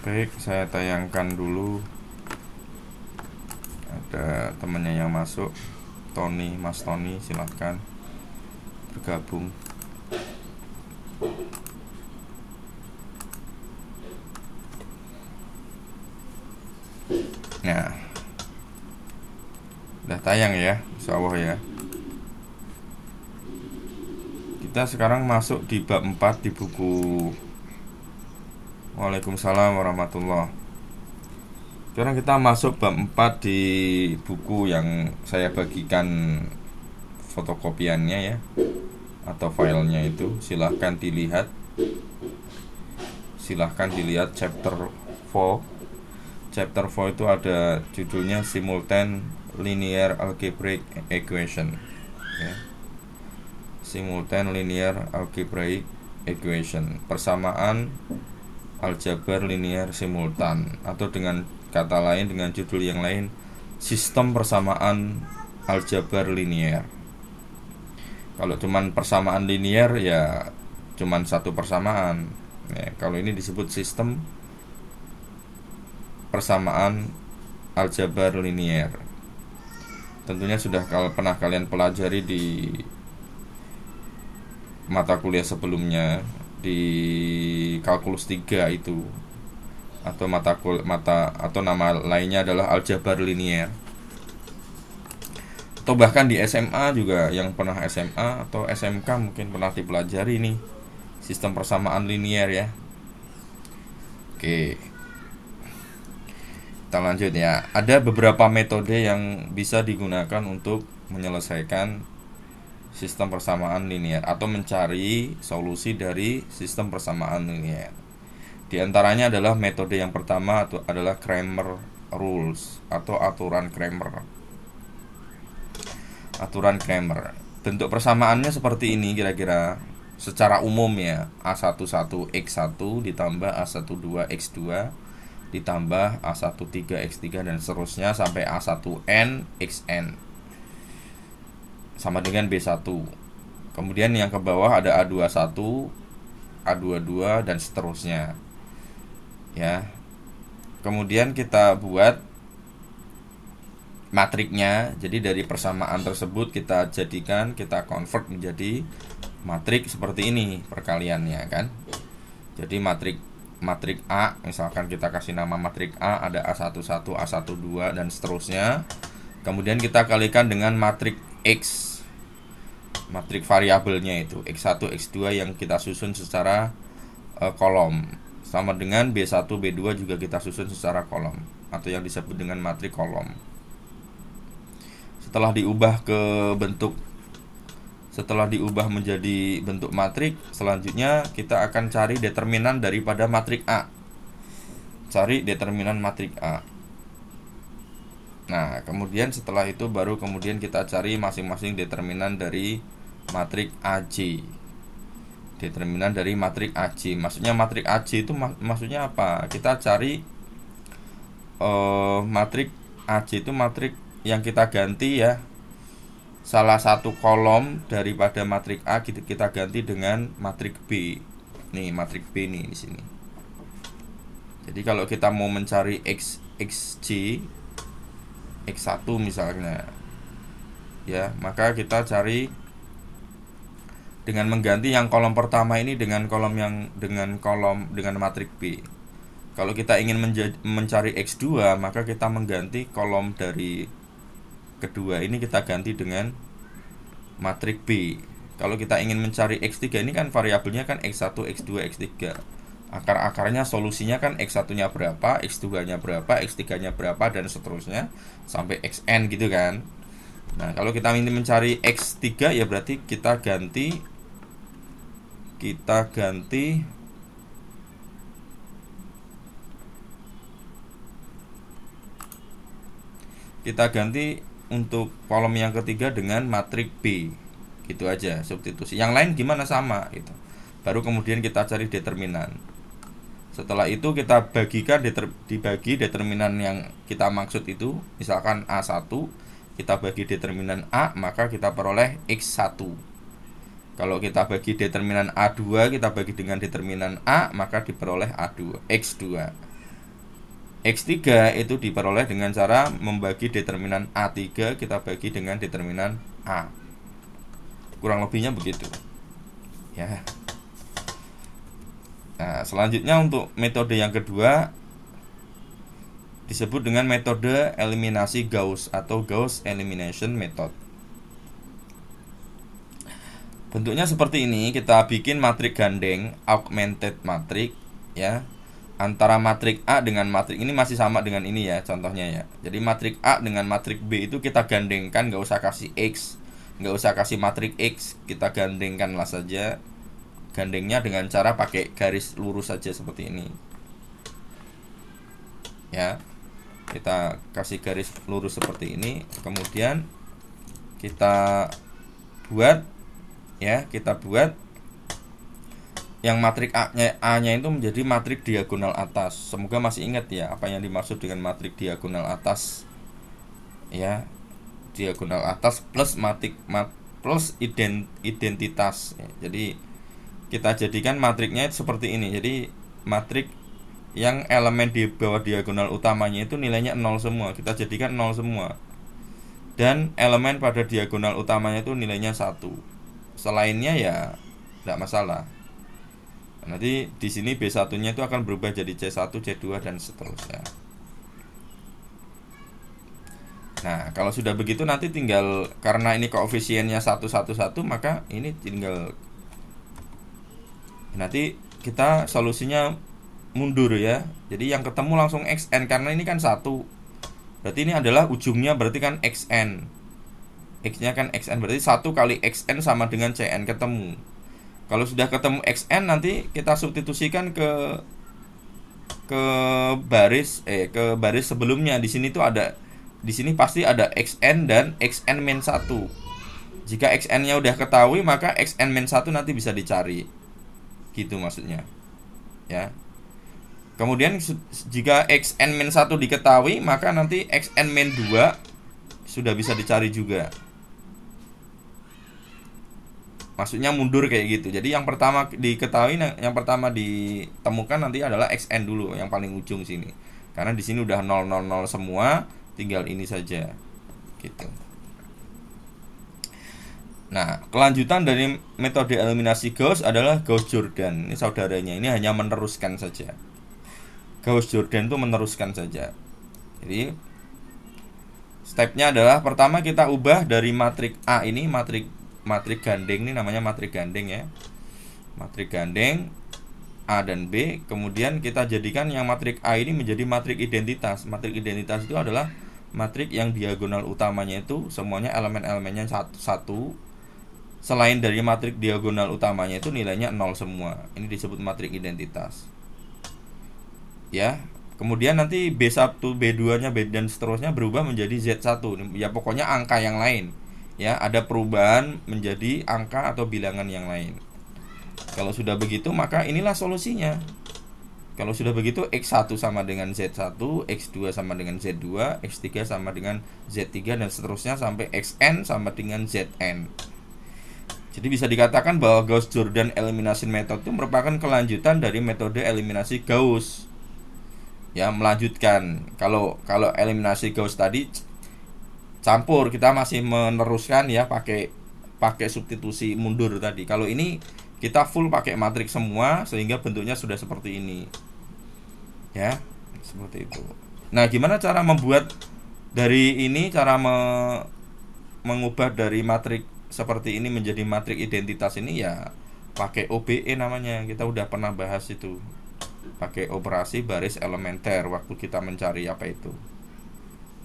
Baik, saya tayangkan dulu. Ada temannya yang masuk, Tony, Mas Tony, silahkan bergabung. Nah, udah tayang ya, insya Allah ya. Kita sekarang masuk di bab 4 di buku. Waalaikumsalam warahmatullah. Sekarang kita masuk bab 4 di buku yang saya bagikan fotokopiannya ya, atau filenya itu. Silahkan dilihat chapter 4. Chapter 4 itu ada judulnya Simultaneous Linear Algebraic Equation ya. Simultaneous Linear Algebraic Equation, persamaan aljabar linear simultan, atau dengan kata lain, dengan judul yang lain, sistem persamaan aljabar linear. Kalau cuman persamaan linear ya cuman satu persamaan ya. Kalau ini disebut sistem persamaan aljabar linear. Tentunya sudah pernah kalian pelajari di mata kuliah sebelumnya, di kalkulus 3 itu, atau atau nama lainnya adalah aljabar linear. Atau bahkan di SMA juga, yang pernah SMA atau SMK mungkin pernah dipelajari nih sistem persamaan linear ya. Oke, kita lanjut ya. Ada beberapa metode yang bisa digunakan untuk menyelesaikan sistem persamaan linear atau mencari solusi dari sistem persamaan linear. Di antaranya adalah metode yang pertama adalah Cramer rules atau aturan Cramer. Aturan Cramer. Bentuk persamaannya seperti ini kira-kira secara umum ya. A11x1 ditambah A12x2 ditambah A13x3 dan seterusnya sampai A1n(xn) sama dengan B1. Kemudian yang ke bawah ada A21, A22 dan seterusnya ya. Kemudian kita buat matriknya. Jadi dari persamaan tersebut kita convert menjadi matrik seperti ini perkaliannya kan. Jadi matrik A, misalkan kita kasih nama matrik A, ada A11, A12 dan seterusnya. Kemudian kita kalikan dengan matrik X, matrik variabelnya itu X1, X2 yang kita susun secara kolom, sama dengan B1, B2 juga kita susun secara kolom, atau yang disebut dengan matrik kolom. Setelah diubah menjadi bentuk matrik, selanjutnya kita akan cari determinan daripada matrik A. Cari determinan matrik A. Nah, kemudian setelah itu baru kemudian kita cari masing-masing determinan dari matrik AJ. Determinan dari matrik AJ. Maksudnya matrik AJ itu maksudnya apa? Kita cari matrik AJ itu matrik yang kita ganti ya. Salah satu kolom daripada matrik A kita ganti dengan matrik B. Nih, matrik B nih di sini. Jadi kalau kita mau mencari XJ X1 misalnya ya, maka kita cari dengan mengganti yang kolom pertama ini dengan dengan matrik B. Kalau kita ingin mencari X2, maka kita mengganti kolom dari kedua ini, kita ganti dengan matrik B. Kalau kita ingin mencari X3, ini kan variabelnya kan X1, X2, X3. Akar-akarnya solusinya kan X1-nya berapa, X2-nya berapa, X3-nya berapa, dan seterusnya sampai Xn gitu kan. Nah, kalau kita ingin mencari X3 ya berarti kita ganti untuk kolom yang ketiga dengan matrik B. Gitu aja substitusi. Yang lain gimana sama gitu. Baru kemudian kita cari determinan. Setelah itu kita dibagi determinan yang kita maksud itu. Misalkan A1, kita bagi determinan A, maka kita peroleh X1. Kalau kita bagi determinan A2, kita bagi dengan determinan A, maka diperoleh X2. X3 itu diperoleh dengan cara membagi determinan A3 kita bagi dengan determinan A. Kurang lebihnya begitu. Ya. Nah, selanjutnya untuk metode yang kedua disebut dengan metode eliminasi Gauss atau Gauss Elimination Method. Bentuknya seperti ini, kita bikin matrik gandeng, augmented matrix ya. Antara matrik A dengan matrik ini masih sama dengan ini ya contohnya ya. Jadi matrik A dengan matrik B itu kita gandengkan, nggak usah kasih X, nggak usah kasih matrik X, kita gandengkanlah saja. Gandengnya dengan cara pakai garis lurus saja seperti ini. Ya. Kita kasih garis lurus seperti ini, kemudian kita buat ya, kita buat yang matrik A-nya itu menjadi matrik diagonal atas. Semoga masih ingat ya apa yang dimaksud dengan matrik diagonal atas. Ya, diagonal atas plus plus identitas. Ya, jadi kita jadikan matriknya seperti ini. Jadi matrik yang elemen di bawah diagonal utamanya itu nilainya 0 semua. Kita jadikan 0 semua. Dan elemen pada diagonal utamanya itu nilainya 1. Selainnya ya tidak masalah. Nanti di sini B1-nya itu akan berubah jadi C1, C2 dan seterusnya. Nah, kalau sudah begitu nanti tinggal, karena ini koefisiennya 1, 1, 1, maka ini tinggal nanti kita solusinya mundur ya. Jadi yang ketemu langsung xn karena ini kan 1. Berarti ini adalah ujungnya, berarti kan xn. X-nya kan xn, berarti 1 kali xn sama dengan cn ketemu. Kalau sudah ketemu xn nanti kita substitusikan ke baris sebelumnya. Di sini tuh ada, di sini pasti ada xn dan xn min 1. Jika xn-nya udah ketahui maka xn min 1 nanti bisa dicari. Gitu maksudnya. Ya. Kemudian jika xn min 1 diketahui maka nanti xn min 2 sudah bisa dicari juga. Maksudnya mundur kayak gitu. Jadi yang pertama diketahui, yang pertama ditemukan nanti adalah xn dulu, yang paling ujung sini. Karena di sini udah 0, 0, 0 semua, tinggal ini saja. Gitu. Nah, kelanjutan dari metode eliminasi Gauss adalah Gauss-Jordan. Ini saudaranya, ini hanya meneruskan saja. Gauss-Jordan itu meneruskan saja. Jadi stepnya adalah pertama kita ubah dari matrik A ini, matrik gandeng, ini namanya matrik gandeng ya. Matrik gandeng A dan B, kemudian kita jadikan yang matrik A ini menjadi matrik identitas. Matrik identitas itu adalah matrik yang diagonal utamanya itu semuanya elemen-elemennya satu. Selain dari matrik diagonal utamanya itu nilainya 0 semua. Ini disebut matrik identitas. Ya. Kemudian nanti B1, B2-nya, B dan seterusnya berubah menjadi Z1. Ya pokoknya angka yang lain. Ya, ada perubahan menjadi angka atau bilangan yang lain. Kalau sudah begitu maka inilah solusinya. Kalau sudah begitu X1 sama dengan Z1, X2 sama dengan Z2, X3 sama dengan Z3 dan seterusnya sampai Xn sama dengan Zn. Jadi bisa dikatakan bahwa Gauss-Jordan Elimination Method itu merupakan kelanjutan dari metode eliminasi Gauss. Ya, melanjutkan. Kalau eliminasi Gauss tadi campur, kita masih meneruskan ya pakai substitusi mundur tadi. Kalau ini kita full pakai matriks semua sehingga bentuknya sudah seperti ini. Ya, seperti itu. Nah, gimana cara membuat dari ini, cara mengubah dari matrik seperti ini menjadi matrik identitas ini ya pakai OBE namanya. Kita udah pernah bahas itu. Pakai operasi baris elementer waktu kita mencari apa itu,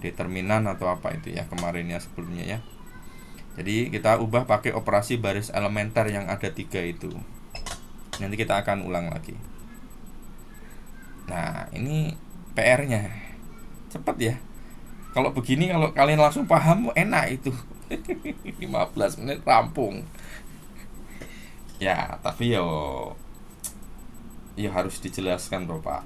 determinan atau apa itu ya kemarin ya sebelumnya ya. Jadi kita ubah pakai operasi baris elementer yang ada 3 itu. Nanti kita akan ulang lagi. Nah, ini PR-nya cepat ya. Kalau begini, kalau kalian langsung paham enak itu. 15 menit rampung. Ya, tapi yo harus dijelaskan bro Pak.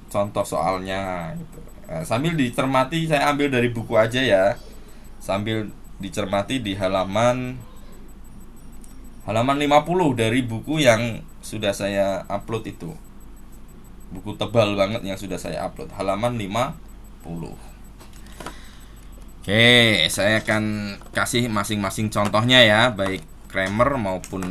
Contoh soalnya gitu. Sambil dicermati, saya ambil dari buku aja ya. Sambil dicermati di halaman 50 dari buku yang sudah saya upload itu. Buku tebal banget yang sudah saya upload, halaman 50. Oke, saya akan kasih masing-masing contohnya ya, baik Cramer maupun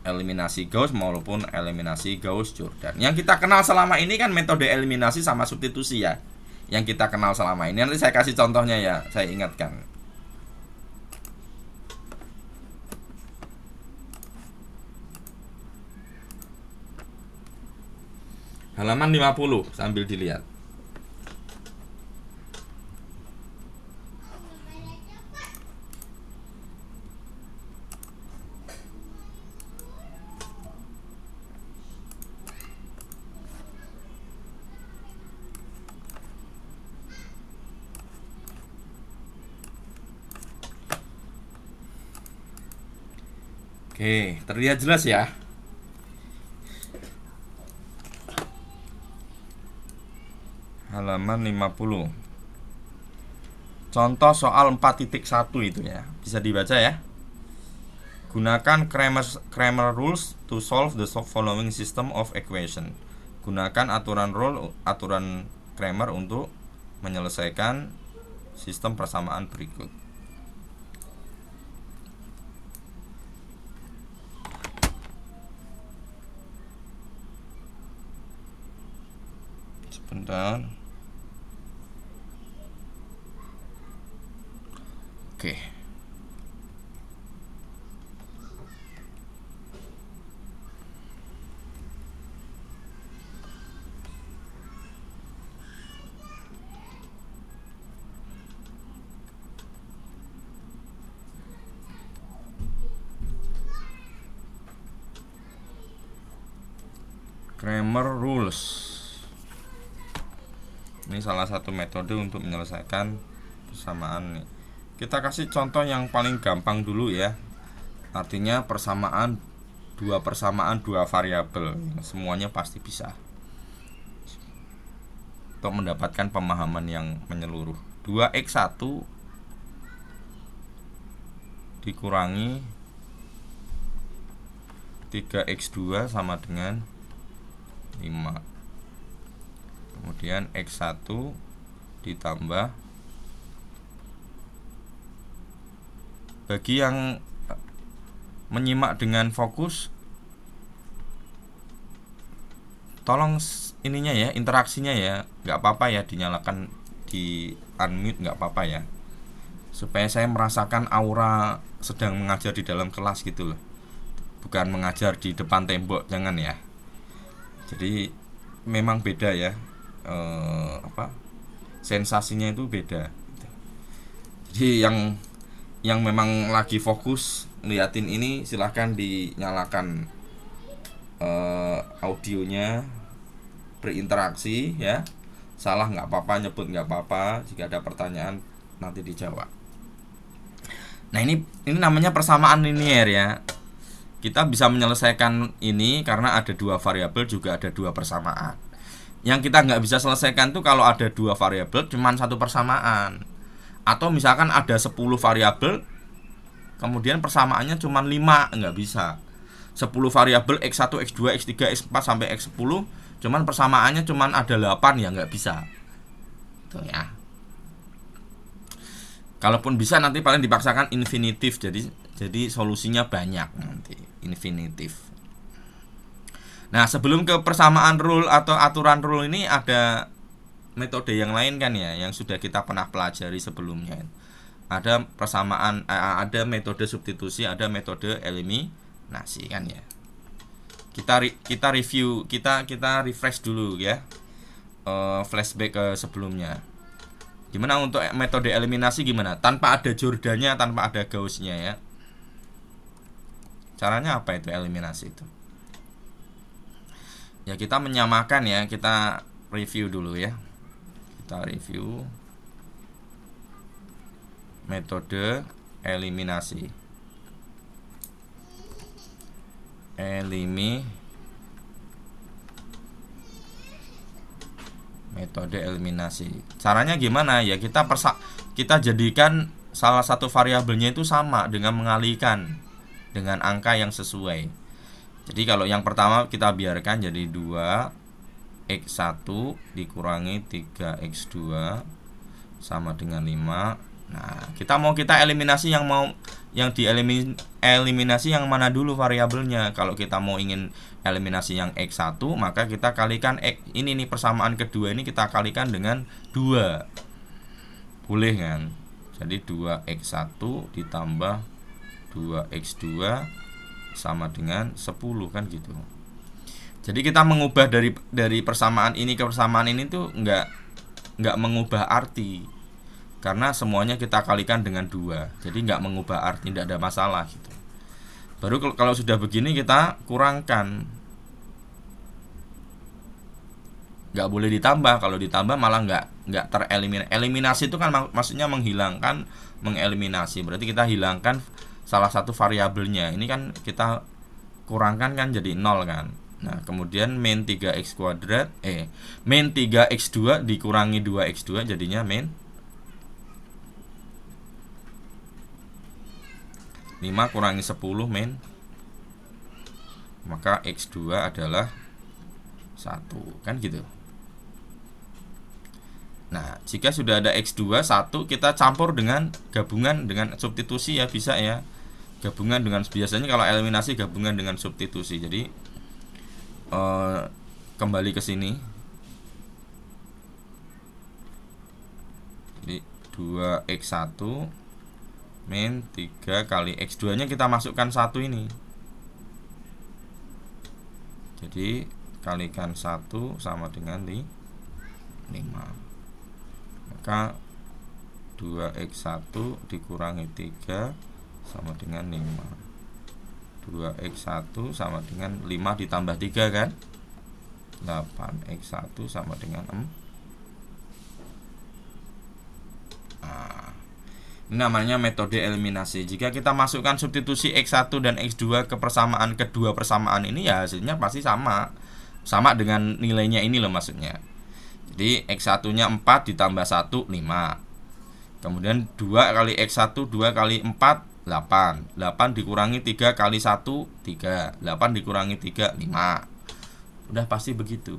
eliminasi Gauss maupun eliminasi Gauss-Jordan. Yang kita kenal selama ini kan metode eliminasi sama substitusi ya. Yang kita kenal selama ini. Nanti saya kasih contohnya ya, saya ingatkan. Halaman 50 sambil dilihat. Oke, terlihat jelas ya. Halaman 50. Contoh soal 4.1 itu ya. Bisa dibaca ya. Gunakan Cramer rules to solve the following system of equation. Gunakan aturan Cramer untuk menyelesaikan sistem persamaan berikut. Sebentar. Oke. Cramer rules. Ini salah satu metode untuk menyelesaikan persamaan nih. Kita kasih contoh yang paling gampang dulu ya. Artinya dua persamaan dua variabel. Semuanya pasti bisa. Untuk mendapatkan pemahaman yang menyeluruh. 2x1 dikurangi 3x2 sama dengan 5. Kemudian X1 ditambah, bagi yang menyimak dengan fokus tolong ininya ya, interaksinya ya, nggak apa-apa ya, dinyalakan di unmute nggak apa-apa ya, supaya saya merasakan aura sedang mengajar di dalam kelas gitu loh, bukan mengajar di depan tembok, jangan ya. Jadi memang beda ya, sensasinya itu beda. Jadi yang memang lagi fokus ngeliatin ini silahkan dinyalakan audionya, berinteraksi ya. Salah nggak apa-apa, nyebut nggak apa-apa, jika ada pertanyaan nanti dijawab. Nah ini namanya persamaan linier ya. Kita bisa menyelesaikan ini karena ada dua variabel, juga ada dua persamaan. Yang kita nggak bisa selesaikan tuh kalau ada dua variabel cuman satu persamaan, atau misalkan ada 10 variabel kemudian persamaannya cuman 5, nggak bisa. 10 variabel x1, x2, x3, x4 sampai x10 cuman persamaannya cuman ada 8, ya nggak bisa. Tuh ya. Kalaupun bisa nanti paling dipaksakan infinitif, jadi solusinya banyak nanti, infinitif. Nah, sebelum ke persamaan rule atau aturan rule ini ada metode yang lain kan ya, yang sudah kita pernah pelajari sebelumnya. Ada persamaan, ada metode substitusi, ada metode eliminasi kan ya. Kita review, kita refresh dulu ya, flashback ke sebelumnya. Gimana untuk metode eliminasi gimana? Tanpa ada Jordannya, tanpa ada Gaussnya ya. Caranya apa itu eliminasi itu? Ya kita menyamakan ya, kita review dulu ya. Kita review metode eliminasi. Metode eliminasi. Caranya gimana ya? Kita jadikan salah satu variabelnya itu sama dengan mengalihkan dengan angka yang sesuai. Jadi kalau yang pertama kita biarkan jadi 2x1 dikurangi 3x2 sama dengan 5. Nah, kita eliminasi yang dieliminasi yang mana dulu variabelnya. Kalau kita mau ingin eliminasi yang x1, maka kita kalikan ini nih, persamaan kedua ini kita kalikan dengan 2. Boleh kan? Jadi 2x1 ditambah 2x2 sama dengan 10 kan gitu. Jadi kita mengubah dari persamaan ini ke persamaan ini tuh nggak mengubah arti, karena semuanya kita kalikan dengan 2. Jadi nggak mengubah arti, tidak ada masalah gitu. Baru kalau sudah begini kita kurangkan. Nggak boleh ditambah. Kalau ditambah malah nggak tereliminasi. Eliminasi itu kan maksudnya mengeliminasi. Berarti kita hilangkan salah satu variabelnya. Ini kan kita kurangkan kan jadi 0 kan. Nah, kemudian min 3x kuadrat min 3x2 dikurangi 2x2 jadinya min 5 kurangi 10 min, maka x2 adalah 1 kan gitu. Nah, jika sudah ada x2 1, kita campur dengan gabungan dengan substitusi ya, bisa ya. Gabungan dengan, biasanya kalau eliminasi gabungan dengan substitusi. Jadi kembali ke sini. Jadi 2x1 min 3 kali x2 nya kita masukkan 1 ini. Jadi kalikan 1 sama dengan 5. Maka 2x1 dikurangi 3 sama dengan 5. 2x1 sama dengan 5 ditambah 3 kan, 8x1 sama dengan 6. Nah, ini namanya metode eliminasi. Jika kita masukkan substitusi x1 dan x2 ke kedua persamaan ini, ya hasilnya pasti sama dengan nilainya ini loh maksudnya. Jadi x1 nya 4 ditambah 1 5. Kemudian 2 kali x1 2 kali 4 8. 8 dikurangi 3 kali 1 3. 8 dikurangi 3 5. Udah pasti begitu.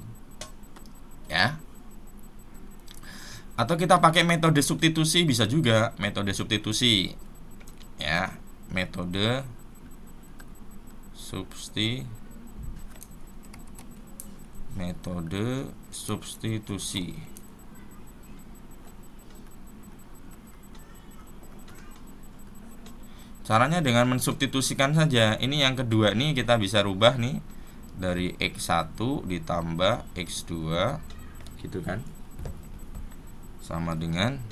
Ya. Atau kita pakai metode substitusi bisa juga, metode substitusi. Ya, metode substitusi. Caranya dengan mensubstitusikan saja. Ini yang kedua nih kita bisa rubah nih, dari x1 ditambah x2 gitu kan, sama dengan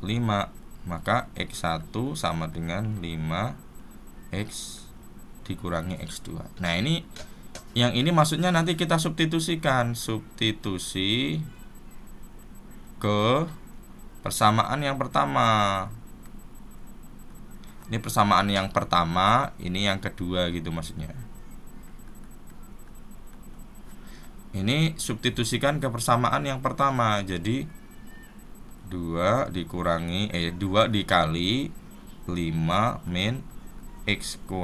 5. Maka x1 sama dengan 5x dikurangi x2. Nah, ini yang ini maksudnya nanti kita substitusikan, substitusi ke persamaan yang pertama. Ini persamaan yang pertama, ini yang kedua gitu maksudnya. Ini substitusikan ke persamaan yang pertama. Jadi 2 dikali 5 min x2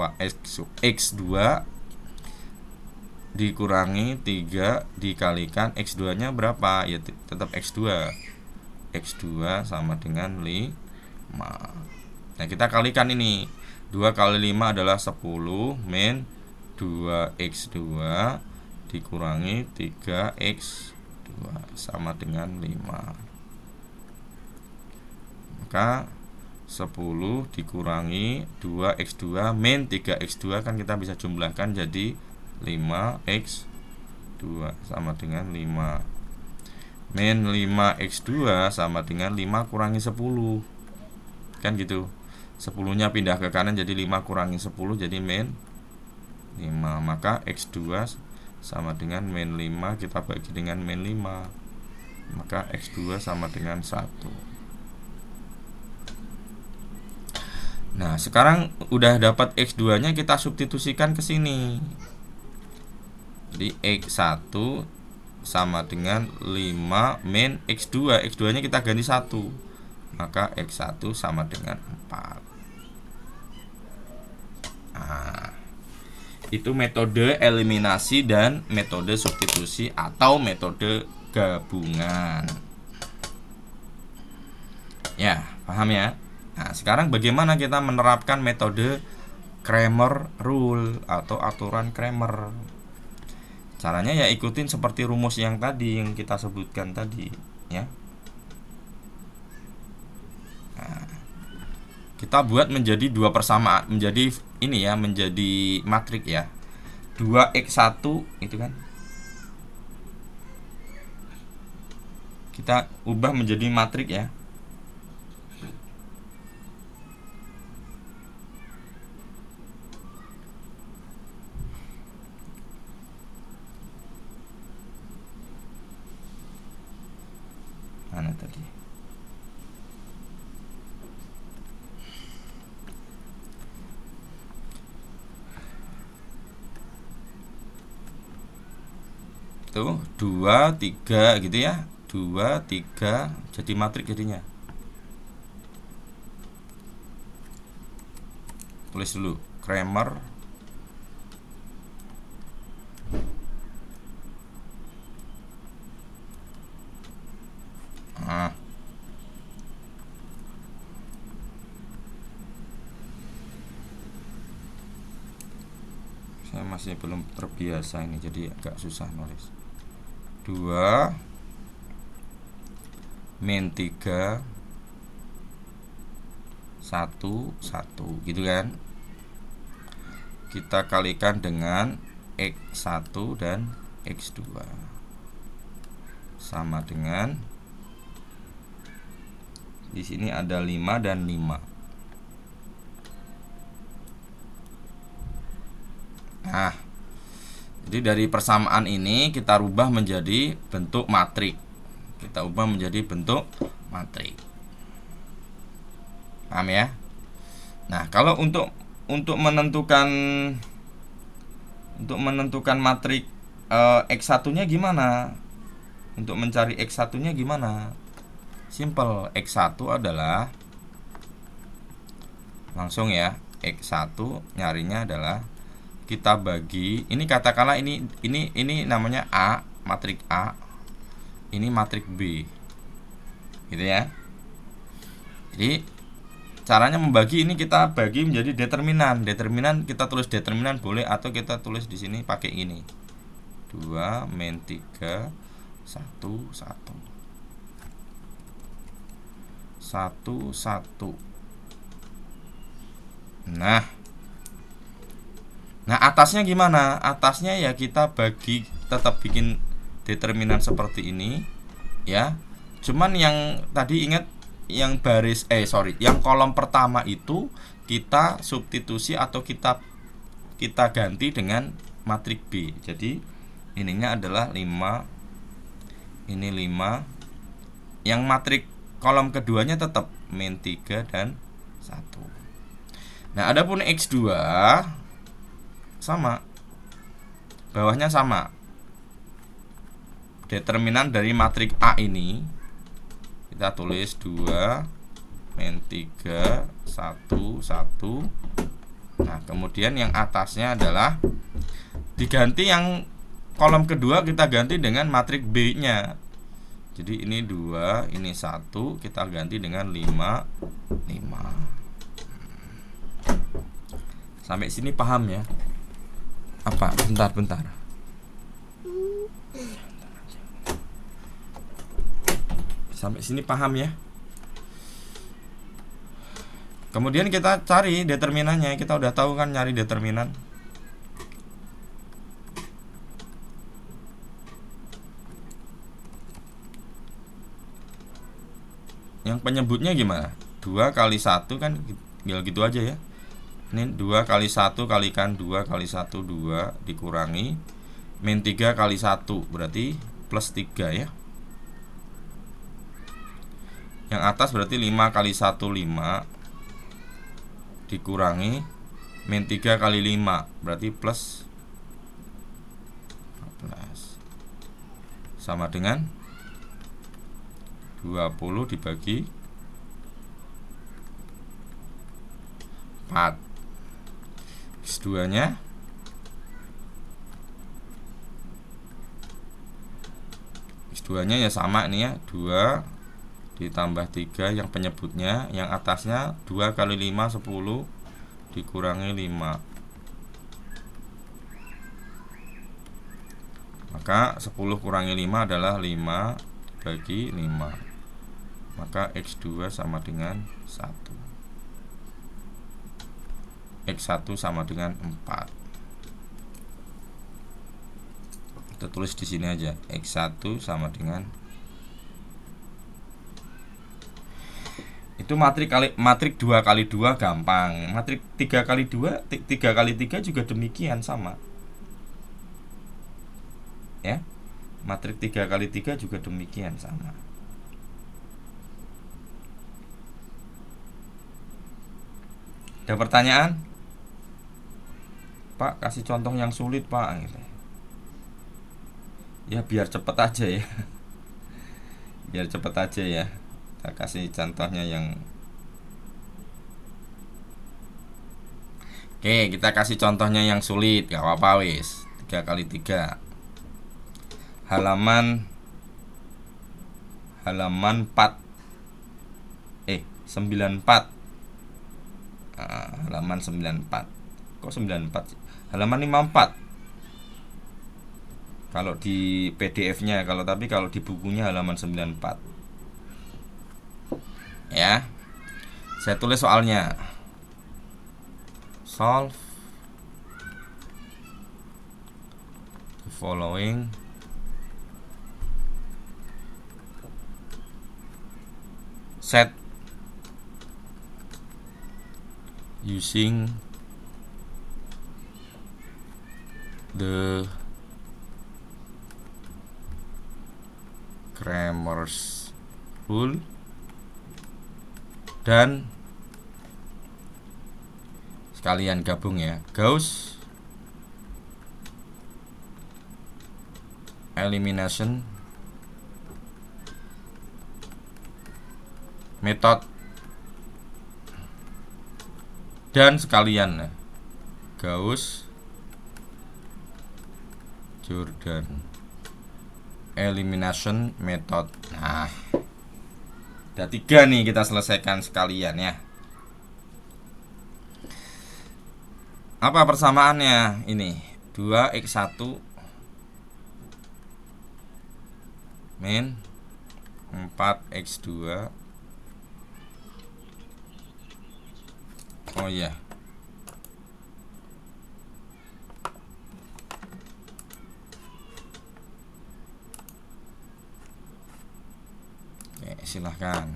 dikurangi 3 dikalikan x2 nya berapa? Ya tetap x2 sama dengan 5. Nah, kita kalikan ini. 2 kali 5 adalah 10 min 2x2 dikurangi 3x2 sama dengan 5. Maka 10 dikurangi 2x2 min 3x2 kan kita bisa jumlahkan jadi 5x2 sama dengan 5. Min 5x2 sama dengan 5 kurangi 10. Kan gitu. 10-nya pindah ke kanan jadi 5 kurangi 10 jadi min 5. Maka x2 sama dengan min 5 kita bagi dengan min 5. Maka x2 sama dengan 1. Nah, sekarang udah dapat x2 nya, kita substitusikan ke sini. Jadi x1 sama dengan 5 min x2. X2 nya kita ganti 1. Maka x1 sama dengan 4. Nah, Itu metode eliminasi dan metode substitusi atau metode gabungan. Ya, paham ya? Nah, sekarang bagaimana kita menerapkan metode Cramer Rule atau aturan Cramer? Caranya ya ikutin seperti rumus yang tadi yang kita sebutkan tadi, ya. Nah, kita buat menjadi dua persamaan, menjadi ini ya, menjadi matrik ya. 2x1 itu kan. Kita ubah menjadi matrik ya. Mana tadi? Tuh 2, 3 gitu ya. 2, 3 jadi matrik jadinya. Tulis dulu Cramer saya masih belum terbiasa ini, jadi agak susah nulis. 2 min 3 1 1 gitu kan. Kita kalikan dengan x1 dan x2 sama dengan, di sini ada 5 dan 5. Nah, jadi dari persamaan ini kita rubah menjadi bentuk matrik. Kita ubah menjadi bentuk matrik. Paham ya? Nah, kalau untuk menentukan matrik x1-nya gimana? Untuk mencari x1-nya gimana? Simple, x1 adalah langsung ya, x1 nyarinya adalah kita bagi, ini katakanlah ini namanya A, matrik A. Ini matrik B. Gitu ya. Jadi caranya membagi ini kita bagi menjadi determinan. Determinan kita tulis determinan boleh, atau kita tulis di sini pakai ini. 2 min 3 1 1 1 1. Nah, atasnya gimana? Atasnya ya kita bagi, tetap bikin determinan seperti ini ya. Cuman yang tadi ingat, yang yang kolom pertama itu kita substitusi atau kita ganti dengan matrik B. Jadi ininya adalah 5, ini 5. Yang matrik kolom keduanya tetap min 3 dan 1. Nah, adapun x2 sama, bawahnya sama. Determinan dari matrik A ini kita tulis 2 min 3 1 1. Nah, kemudian yang atasnya adalah diganti, yang kolom kedua kita ganti dengan matrik B-nya. Jadi ini 2, ini 1, kita ganti dengan 5 5. Sampai sini paham ya? Apa? Bentar. Sampai sini paham ya? Kemudian kita cari determinannya. Kita udah tahu kan nyari determinan. Yang penyebutnya gimana? 2 kali 1 kan tinggal gitu aja ya. Ini 2 kali 1 kalikan 2 kali 1 2 dikurangi min 3 kali 1 berarti plus 3 ya. Yang atas berarti 5 kali 1 5 dikurangi min 3 kali 5 berarti plus 14 sama dengan 20 dibagi 4. X2 nya X2 nya ya sama nih ya, 2 ditambah 3 yang penyebutnya, yang atasnya 2 kali 5 10 dikurangi 5, maka 10 kurangi 5 adalah 5 bagi 5, maka X2 sama dengan 1, X1 sama dengan 4. Kita tulis di sini aja, X1 sama dengan itu matrik 2 kali 2 gampang. Matrik 3 kali 2, 3 kali 3 juga demikian sama. Ya. Matrik 3 kali 3 juga demikian sama. Ada pertanyaan? Pak, kasih contoh yang sulit, Pak. Ya biar cepet aja ya. Biar cepet aja ya. Kita kasih contohnya yang Oke, kita kasih contohnya yang sulit. Gak apa-apa wis. 3 kali 3 halaman 4 94. Halaman 94. Kok 94 sih? Halaman 54 kalau di PDF-nya, kalau di bukunya halaman 94. Ya. Saya tulis soalnya. Solve the following set using the Cramer's rule dan sekalian gabung ya, Gauss elimination method dan sekalian ya, Gauss Jordan elimination method. Nah, ada 3 nih, kita selesaikan sekalian ya. Apa persamaannya? Ini 2x1 min 4x2. Oh iya. Silahkan.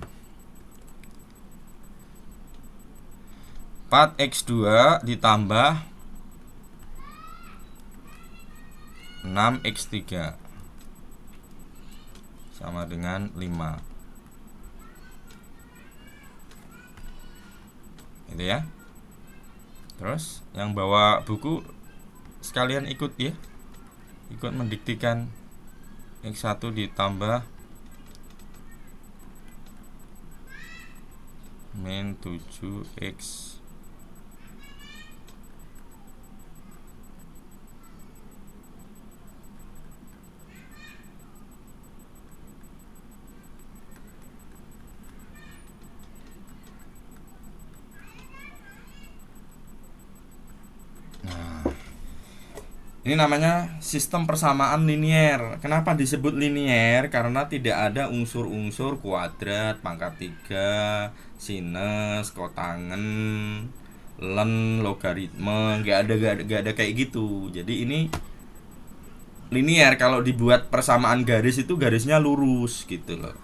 4x2 ditambah 6x3 sama dengan 5. Itu ya. Terus yang bawa buku sekalian ikut ya. Ikut mendiktikan x1 ditambah min 7x ini namanya sistem persamaan linier. Kenapa disebut linier? Karena tidak ada unsur-unsur kuadrat, pangkat 3, sinus, kotangen, len, logaritma, nggak ada kayak gitu. Jadi ini linier. Kalau dibuat persamaan garis itu garisnya lurus gitu loh.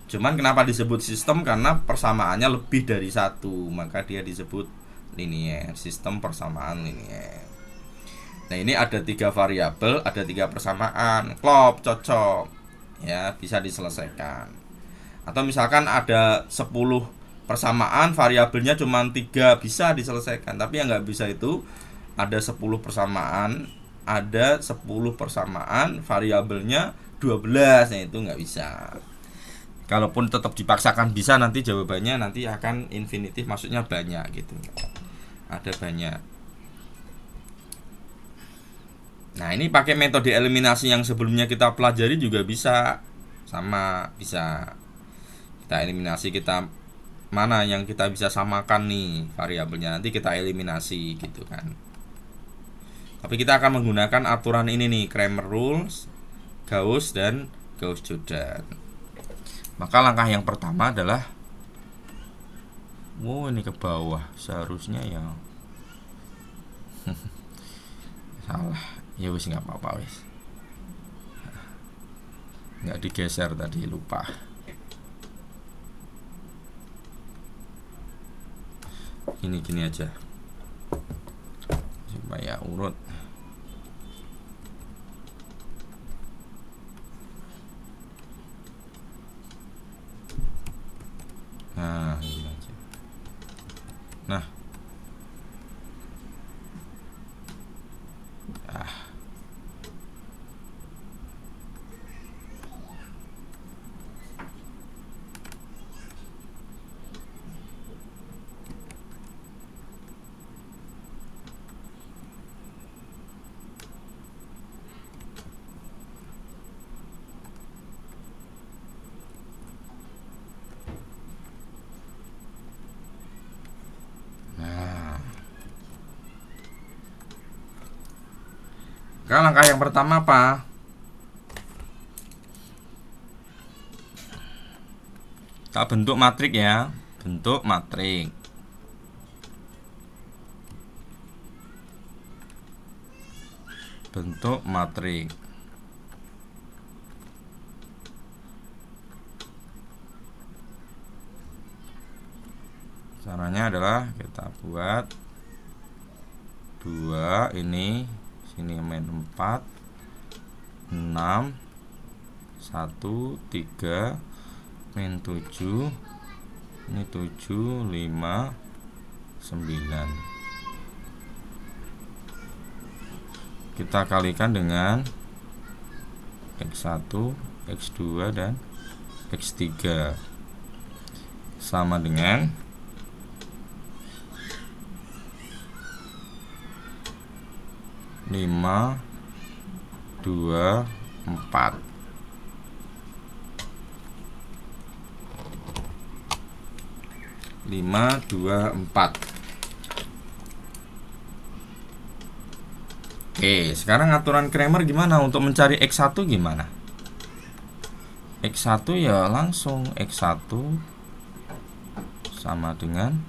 Cuman kenapa disebut sistem? Karena persamaannya lebih dari 1, maka dia disebut linier. Sistem persamaan linier. Nah, ini ada 3 variabel, ada 3 persamaan, klop, cocok, ya bisa diselesaikan. Atau misalkan ada 10 persamaan, variabelnya cuma 3, bisa diselesaikan. Tapi yang nggak bisa itu ada 10 persamaan, variabelnya 12, nah itu nggak bisa. Kalaupun tetap dipaksakan bisa, nanti jawabannya nanti akan infinitif, maksudnya banyak gitu. Ada banyak. Nah, ini pakai metode eliminasi yang sebelumnya kita pelajari juga bisa. sama, bisa kita eliminasi, kita mana yang kita bisa samakan nih variabelnya, nanti kita eliminasi gitu kan. Tapi kita akan menggunakan aturan ini nih, Cramer rules, Gauss dan Gauss-Jordan. Maka langkah yang pertama adalah, ini ke bawah, seharusnya ya salah. Ya wis, nggak apa-apa wis. Nggak digeser tadi, lupa. Gini aja supaya urut. Nah, ini aja. Nah, sekarang langkah yang pertama apa? Kita bentuk matrik ya, bentuk matrik. Bentuk matrik. Caranya adalah kita buat 2 ini, sini main 4 6 1 3 main 7, ini 7 5 9. Kita kalikan dengan X1, X2 dan X3 sama dengan 5 2 4. Oke, sekarang aturan Cramer gimana untuk mencari X1 gimana? X1 ya langsung X1 sama dengan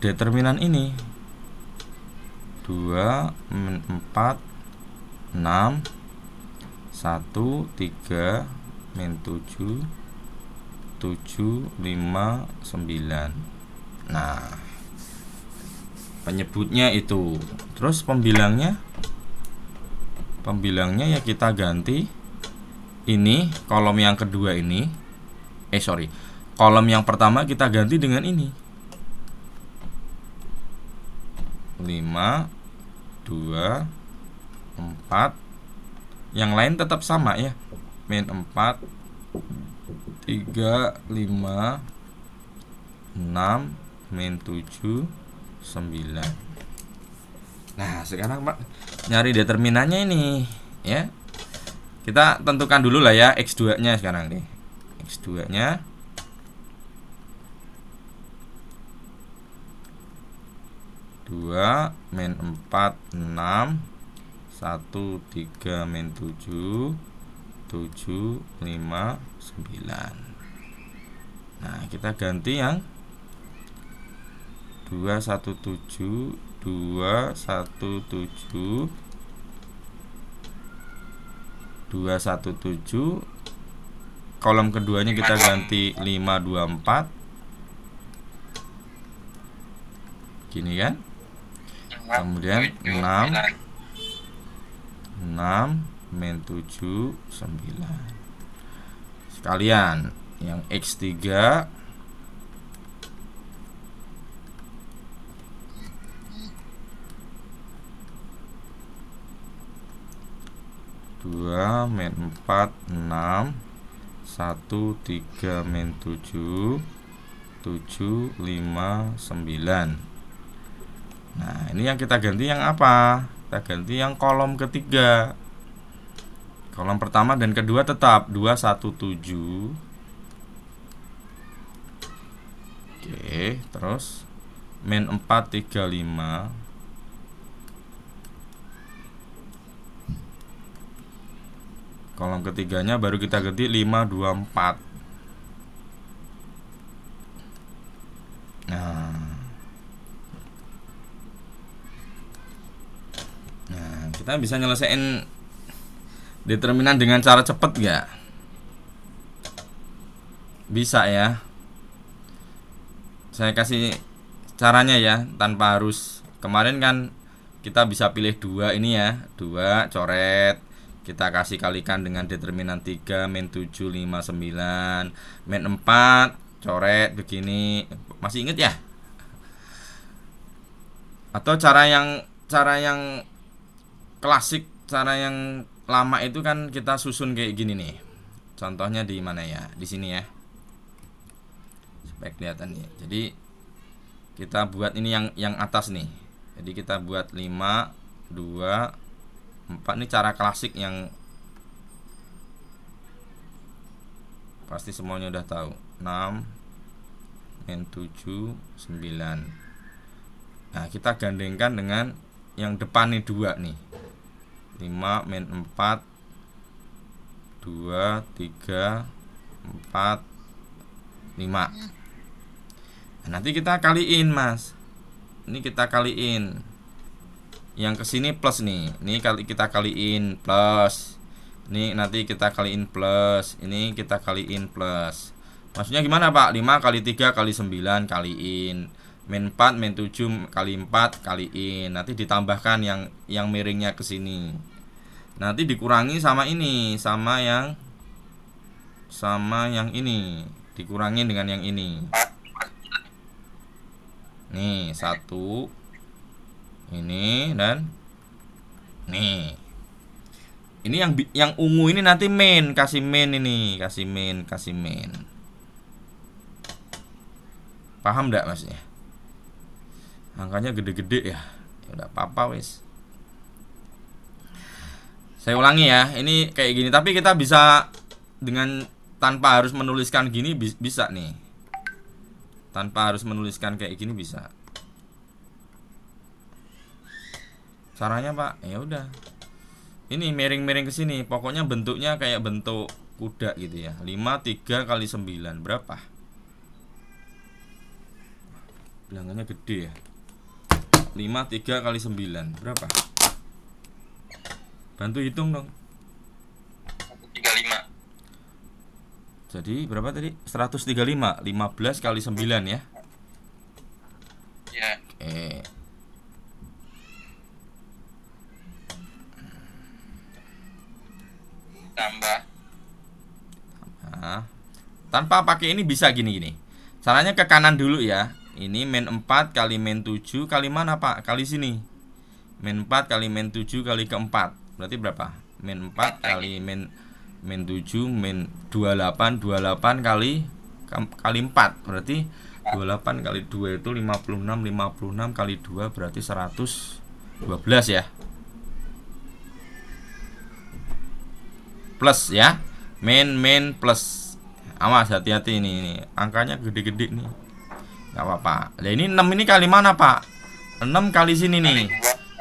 determinan ini 2 4 6 1 3 min 7 7 5 9. Nah, penyebutnya itu. Terus pembilangnya ya kita ganti ini, kolom yang kedua ini. Kolom yang pertama kita ganti dengan ini 5 2 4. Yang lain tetap sama ya, min 4 3 5 6 min 7 9. Nah, sekarang Pak nyari determinannya ini ya. Kita tentukan dulu lah ya X2-nya sekarang nih. X2-nya 2 min 4 6 1 3 min 7 7 5 9. Nah, kita ganti yang 217 217 217. Kolom keduanya kita ganti 524. Gini kan? Kemudian 6 min 7 9. Sekalian yang X3 2 min 4 6 1 3 min 7 7 5 9. Nah, ini yang kita ganti yang apa? Kita ganti yang kolom ketiga. Kolom pertama dan kedua tetap 217. Oke, terus min 435. Kolom ketiganya baru kita ganti 524. Nah, kita bisa nyelesain determinan dengan cara cepet nggak? Bisa ya. Saya kasih caranya ya, tanpa harus. Kemarin kan kita bisa pilih 2 ini ya, 2 coret. Kita kasih kalikan dengan determinan 3 min 7 5 9 min 4 coret begini. Masih inget ya? Atau cara yang klasik, cara yang lama itu kan kita susun kayak gini nih. Contohnya di mana ya? Di sini ya. Supaya kelihatan ya. Jadi kita buat ini yang atas nih. Jadi kita buat 5 2 4. Ini cara klasik yang pasti semuanya udah tahu. 6 min 7 9. Nah, kita gandengkan dengan yang depan nih 2 nih. 5 min 4 2 3 4 5. Nah, nanti kita kaliin, Mas. Ini kita kaliin. Yang kesini plus nih. Ini kali kita kaliin plus. Ini nanti kita kaliin plus. Ini kita kaliin plus. Maksudnya gimana, Pak? 5 kali 3 kali 9 kaliin. Min 4 min 7 kali 4 kaliin. Nanti ditambahkan yang miringnya ke sini. Nanti dikurangi sama ini, sama yang ini. Dikurangi dengan yang ini. Nih, 1 ini dan nih. Ini yang ungu ini nanti min, kasih min ini, kasih min. Paham enggak Mas ya? Angkanya gede-gede ya. Ya udah apa-apa wis. Saya ulangi ya. Ini kayak gini, tapi kita bisa dengan tanpa harus menuliskan gini bisa nih. Tanpa harus menuliskan kayak gini bisa. Caranya, Pak, ya udah. Ini miring-miring ke sini. Pokoknya bentuknya kayak bentuk kuda gitu ya. 5 3 kali 9 berapa? Bilangannya gede ya. 5 3 kali 9 berapa? Bantu hitung dong. 35. Jadi berapa tadi? 135. 15 kali 9 ya. Ya. Oke. Tambah. Nah, tanpa pakai ini bisa gini-gini. Caranya ke kanan dulu ya. Ini min 4 kali min 7 kali mana, Pak? Kali sini. Min 4 kali min 7 kali ke 4. Berarti berapa? Min 4 kali min 7 min 28 kali 4. Berarti 28 kali 2 itu 56 kali 2 berarti 112 ya. Plus ya, min plus. Awas hati-hati ini angkanya gede-gede nih. Gak apa-apa. Nah ini 6 ini kali mana, Pak? 6 kali sini nih.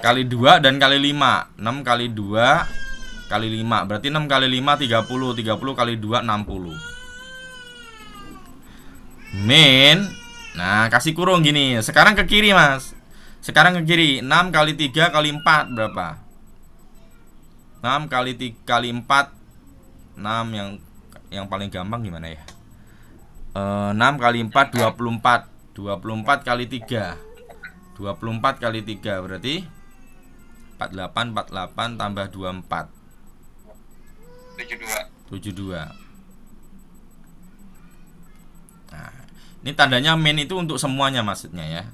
Kali 2 dan kali 5. 6 kali 2 kali 5. Berarti 6 kali 5 30. 30 kali 2 60. Min. Nah, kasih kurung gini. Sekarang ke kiri, Mas. Sekarang ke kiri. 6 kali 3 kali 4 berapa? 6 kali 3 kali 4. 6 yang paling gampang gimana ya? 6 kali 4 24. 24 kali 3. 24 kali 3 berarti 48 tambah 24. 72. Nah, ini tandanya min itu untuk semuanya maksudnya ya.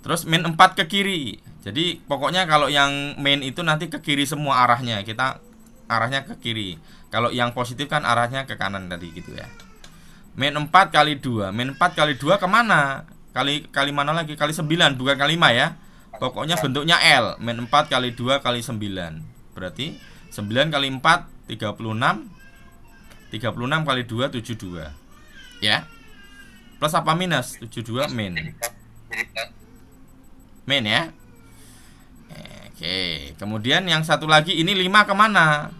Terus min 4 ke kiri. Jadi pokoknya kalau yang min itu nanti ke kiri semua arahnya. Kita arahnya ke kiri. Kalau yang positif kan arahnya ke kanan tadi gitu ya. Min 4 kali 2. Min 4 kali 2 kemana? Kali mana lagi? Kali 9 bukan kali 5 ya. Pokoknya bentuknya L. Min 4 kali 2 kali 9. Berarti 9 kali 4 36 kali 2 72. Ya. Plus apa minus? 72 min. Jadi plus. Min ya. Oke, kemudian yang satu lagi ini 5 kemana?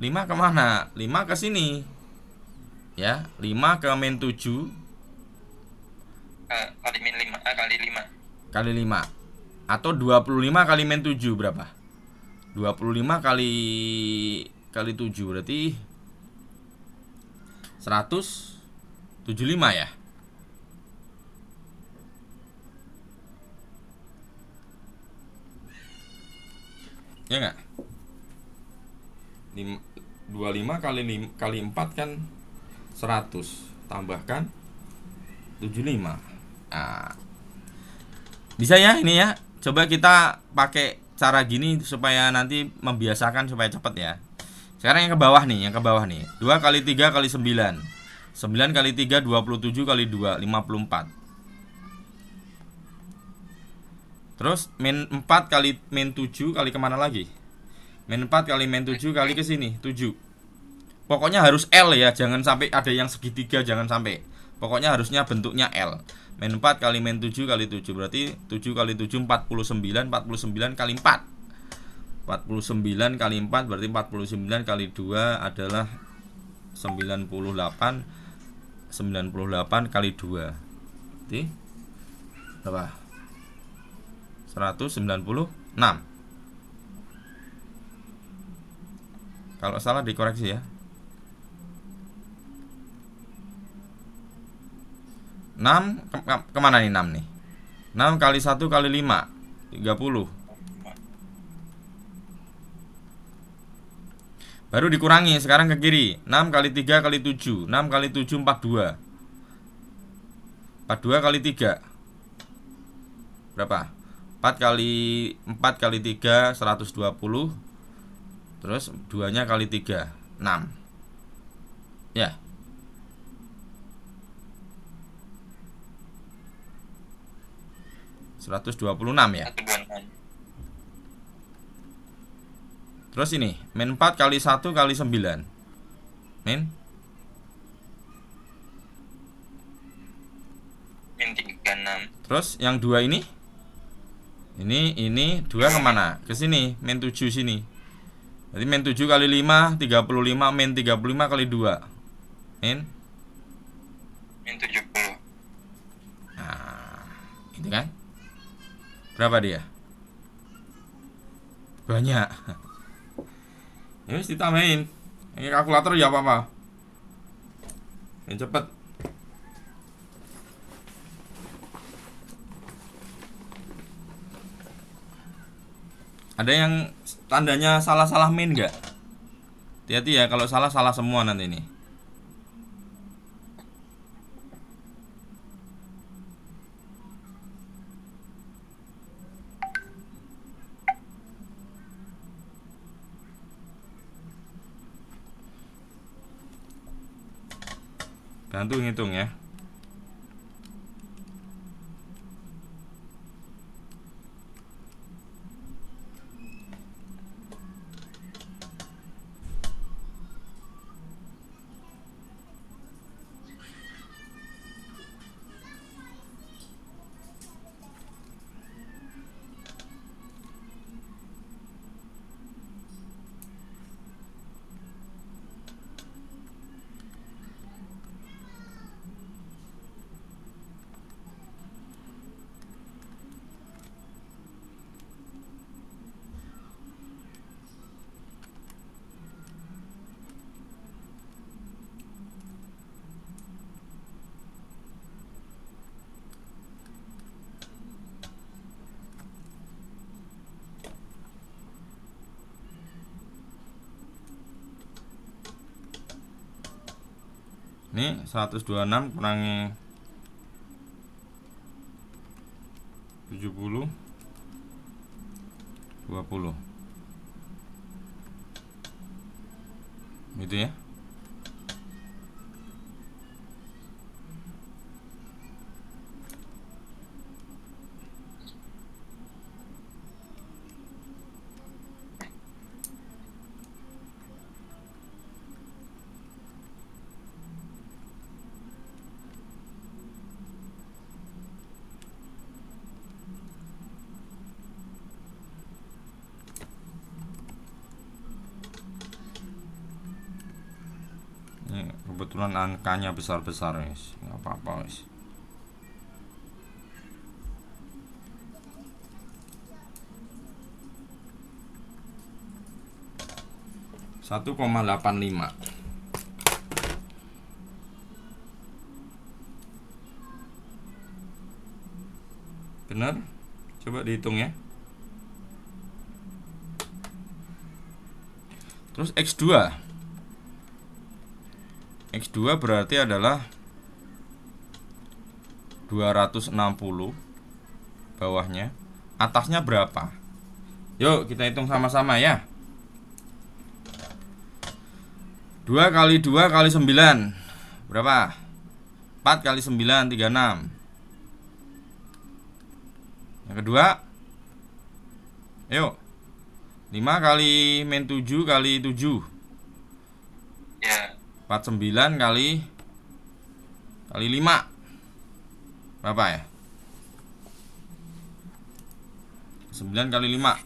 5 kemana? 5 ke sini. Ya, 5 ke min 7 Kali min 5, kali 5. kali 5. Atau 25 kali min 7 berapa? 25 kali 7 berarti 175 ya. Ya enggak? 25 kali 4 kan 100, tambahkan 75. Nah, bisa ya ini ya. Coba kita pakai cara gini supaya nanti membiasakan supaya cepat ya. Sekarang yang ke bawah nih, 2 kali 3 kali 9. 9 kali 3 27 kali 2 54. Terus min 4 kali min 7 kali kemana lagi? Min 4 kali min 7 kali ke sini 7. Pokoknya harus L ya, jangan sampai ada yang segitiga, jangan sampai. Pokoknya harusnya bentuknya L. Min 4 kali min 7 kali 7 berarti 7 kali 7 49, 49 kali 4. 49 kali 4 berarti 49 kali 2 adalah 98. 98 kali 2 berarti berapa? 196. Kalau salah dikoreksi ya. 6 kemana nih 6 nih? 6 kali 1 kali 5 30. Baru dikurangi sekarang ke kiri. 6 kali 3 kali 7. 6 kali 7 42. 42 kali 3 berapa? 4 kali 3 120. Terus 2-nya kali 3 6. Ya. (126) ya. Terus ini min 4 kali 1 kali 9. Min 36. Terus yang 2 ini? Ini 2 kemana? Ke sini, min 7 sini. Berarti min 7 kali 5 35, min 35 kali 2. Min 70. Nah, itu kan? Berapa dia? Banyak. Ya wis ditambahin. Ini kalkulator ya apa-apa. Yang cepet. Ada yang tandanya salah-salah min enggak? Hati-hati ya, kalau salah semua nanti ini. Bantu ngitung ya. Ini 126 kurangi 70 20. Gitu ya. kebetulan angkanya besar-besar guys, nggak apa-apa guys. Satu koma 85. Benar? Coba dihitung ya. Terus X2. X2 berarti adalah 260 bawahnya. Atasnya berapa? Yuk kita hitung sama-sama ya. 2 kali 2 kali 9 berapa? 4 kali 9 36. Yang kedua, yuk 5 kali min 7 kali 7 Ya. 49 kali 5 berapa ya? 9 kali 5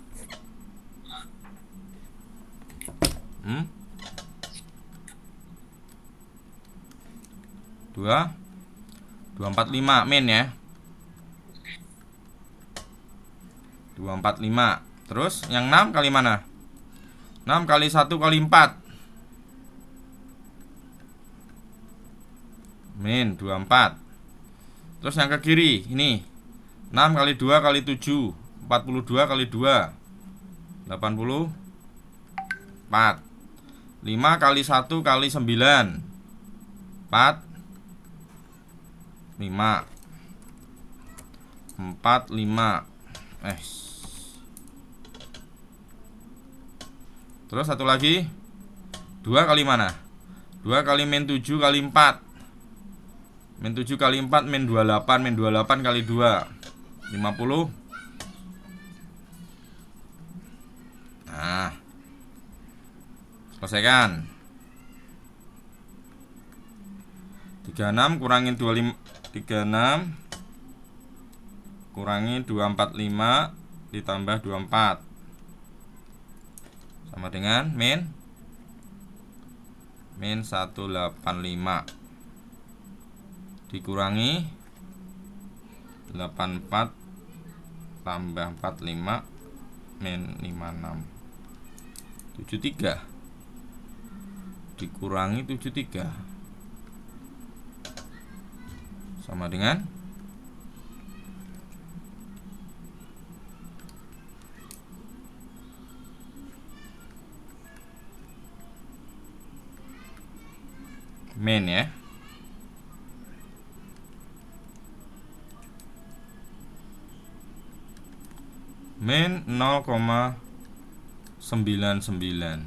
245 min ya. 245. Terus yang 6 kali mana? 6 kali 1 kali 4 min 24. Terus yang ke kiri ini 6 kali 2 kali 7 42 kali 2 84. 5 kali 1 kali 9 4 5 4 5. Terus satu lagi 2 kali mana? 2 kali min 7 kali 4 min 7 kali 4 min 28 min 28 kali 2 50. Nah, selesaikan. 36 kurangin 25 36 kurangi 245 ditambah 24 sama dengan min 185 dikurangi 84 tambah 45 min 56 73 dikurangi 73 sama dengan min ya. Min 0,99.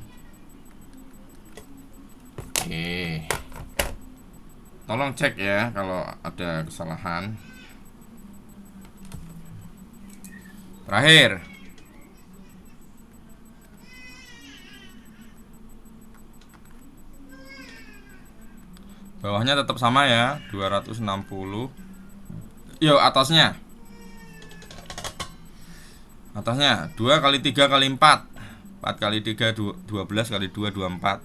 Oke. Tolong cek ya kalau ada kesalahan. Terakhir. Bawahnya tetap sama ya, 260. Yuk atasnya. Atasnya 2 kali 3 kali 4 4 kali 3 12 kali 2 24.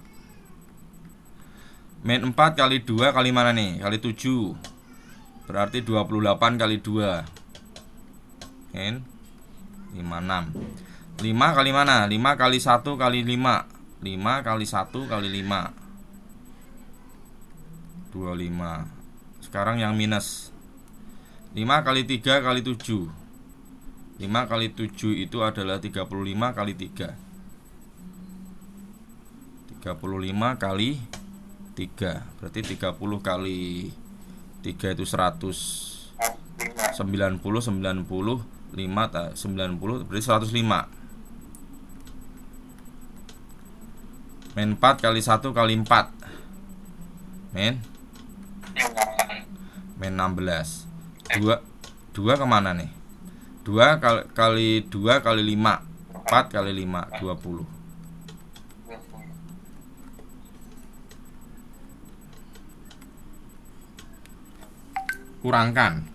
Min 4 kali 2 kali mana nih? Kali 7. Berarti 28 kali 2 min 56. 5 kali mana? 5 kali 1 kali 5 5 kali 1 kali 5 25. Sekarang yang minus 5 kali 3 kali 7 5 kali 7 itu adalah 35 kali 3 35 kali 3 berarti 30 kali 3 itu 100 90 90 5 90 berarti 105 min 4 kali 1 kali 4 min 16. 2 kemana nih? 2 kali 2 kali 5 4 kali 5 20. Kurangkan,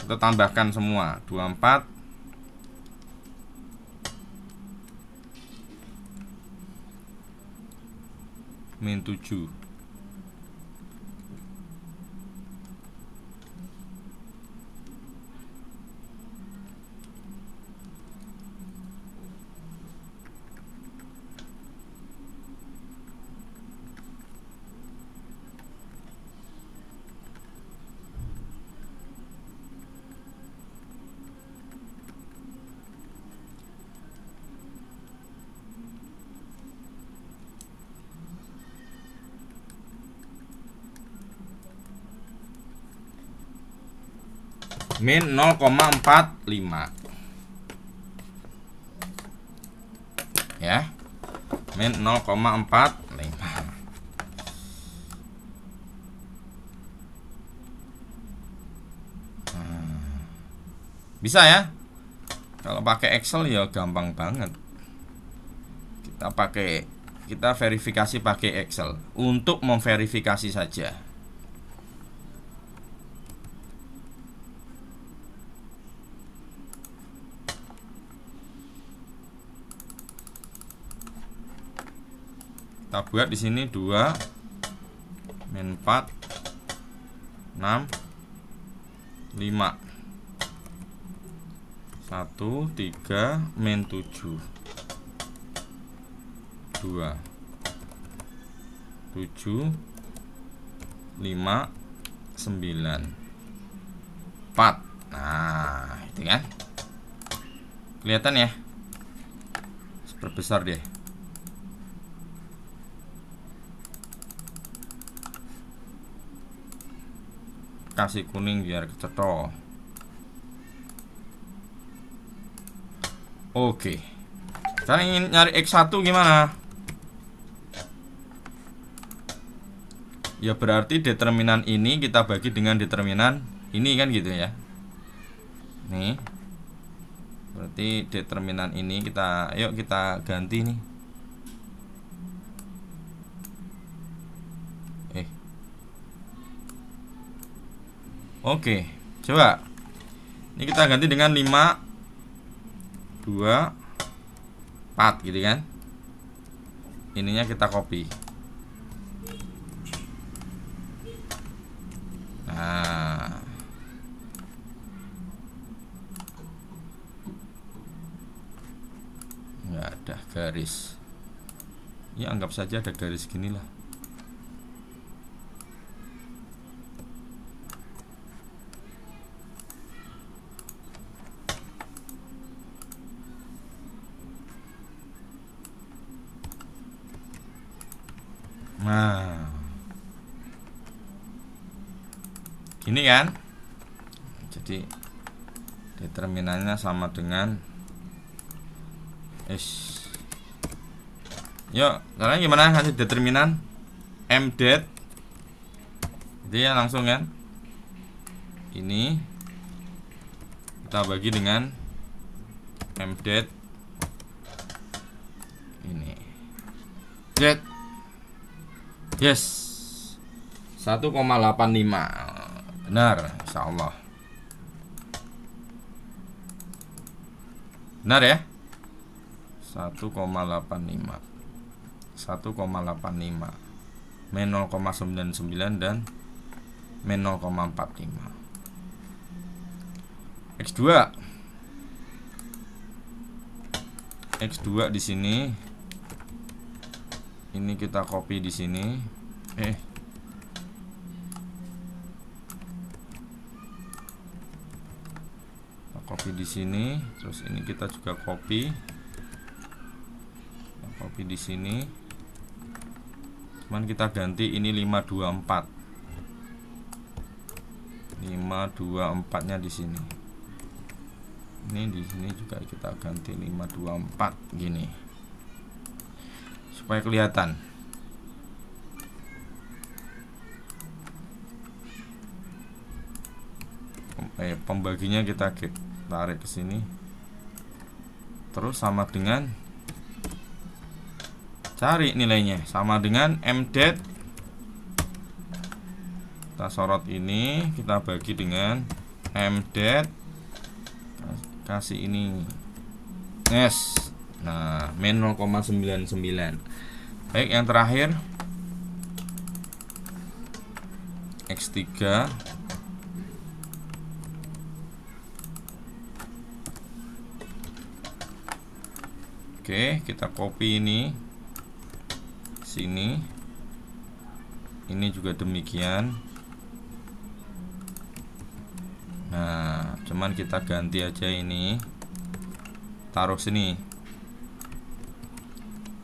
kita tambahkan semua 24 min min 7. Min 0,45 ya, min 0,45. Bisa ya, kalau pakai Excel ya gampang banget. Kita verifikasi pakai Excel untuk memverifikasi saja. Kita buat di sini 2 min 4 6 5 1 3 min 7 2 7 5 9 4. Nah, itu kan kelihatan ya, perbesar deh. Kasih kuning biar kecetol. Oke. Sekarang ingin nyari X1 gimana? Ya berarti determinan ini kita bagi dengan determinan ini kan gitu ya. Nih. Berarti determinan ini kita ganti nih. Oke, coba. Ini kita ganti dengan 5 2 4 gitu kan. Ininya kita copy. Nah, nggak ada garis. Ya anggap saja ada garis gini lah. Nah, gini kan. Jadi determinannya sama dengan S. Yuk, caranya gimana ngasih determinan mdet? Itu ya langsung kan. Ini kita bagi dengan mdet ini. Jet. Yes, 1,85. Benar, insyaallah. Benar ya, 1,85 1,85 min 0,99 dan min 0,45. X2 di sini. Ini kita copy di sini. Kita copy di sini, terus ini kita juga copy. Kita copy di sini. Cuman kita ganti ini 524. 524-nya di sini. Ini di sini juga kita ganti 524 gini. Supaya kelihatan. Pembaginya kita tarik ke sini. Terus sama dengan, cari nilainya sama dengan mdet. Kita sorot ini, kita bagi dengan mdet, kasih ini yes. Nah, min 0,99. Baik, yang terakhir X3. Oke, kita copy ini sini. Ini juga demikian. Nah, cuman kita ganti aja ini, taruh sini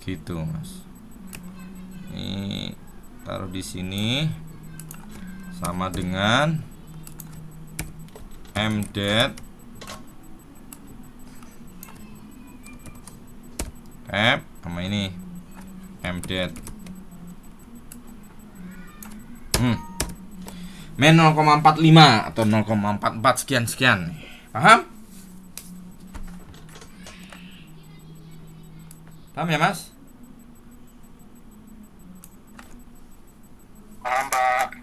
gitu, Mas. Ini taruh di sini sama dengan mdet tab sama ini mdet min 0,45 atau 0,44 sekian. Paham? Paham ya, Mas? Paham, Pak.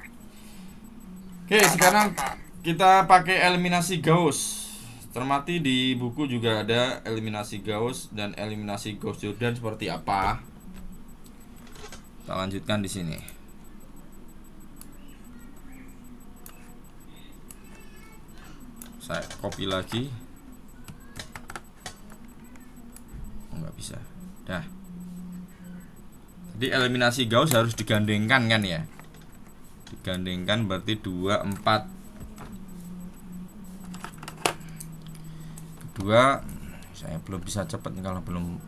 Oke, sekarang kita pakai eliminasi Gauss. Cermati di buku juga ada eliminasi Gauss dan eliminasi Gauss-Jordan seperti apa. Kita lanjutkan di sini. Saya copy lagi. Nggak bisa. Dah. Jadi eliminasi Gauss harus digandengkan kan ya. Digandengkan berarti 2, 4. Kedua, saya belum bisa cepat kalau belum.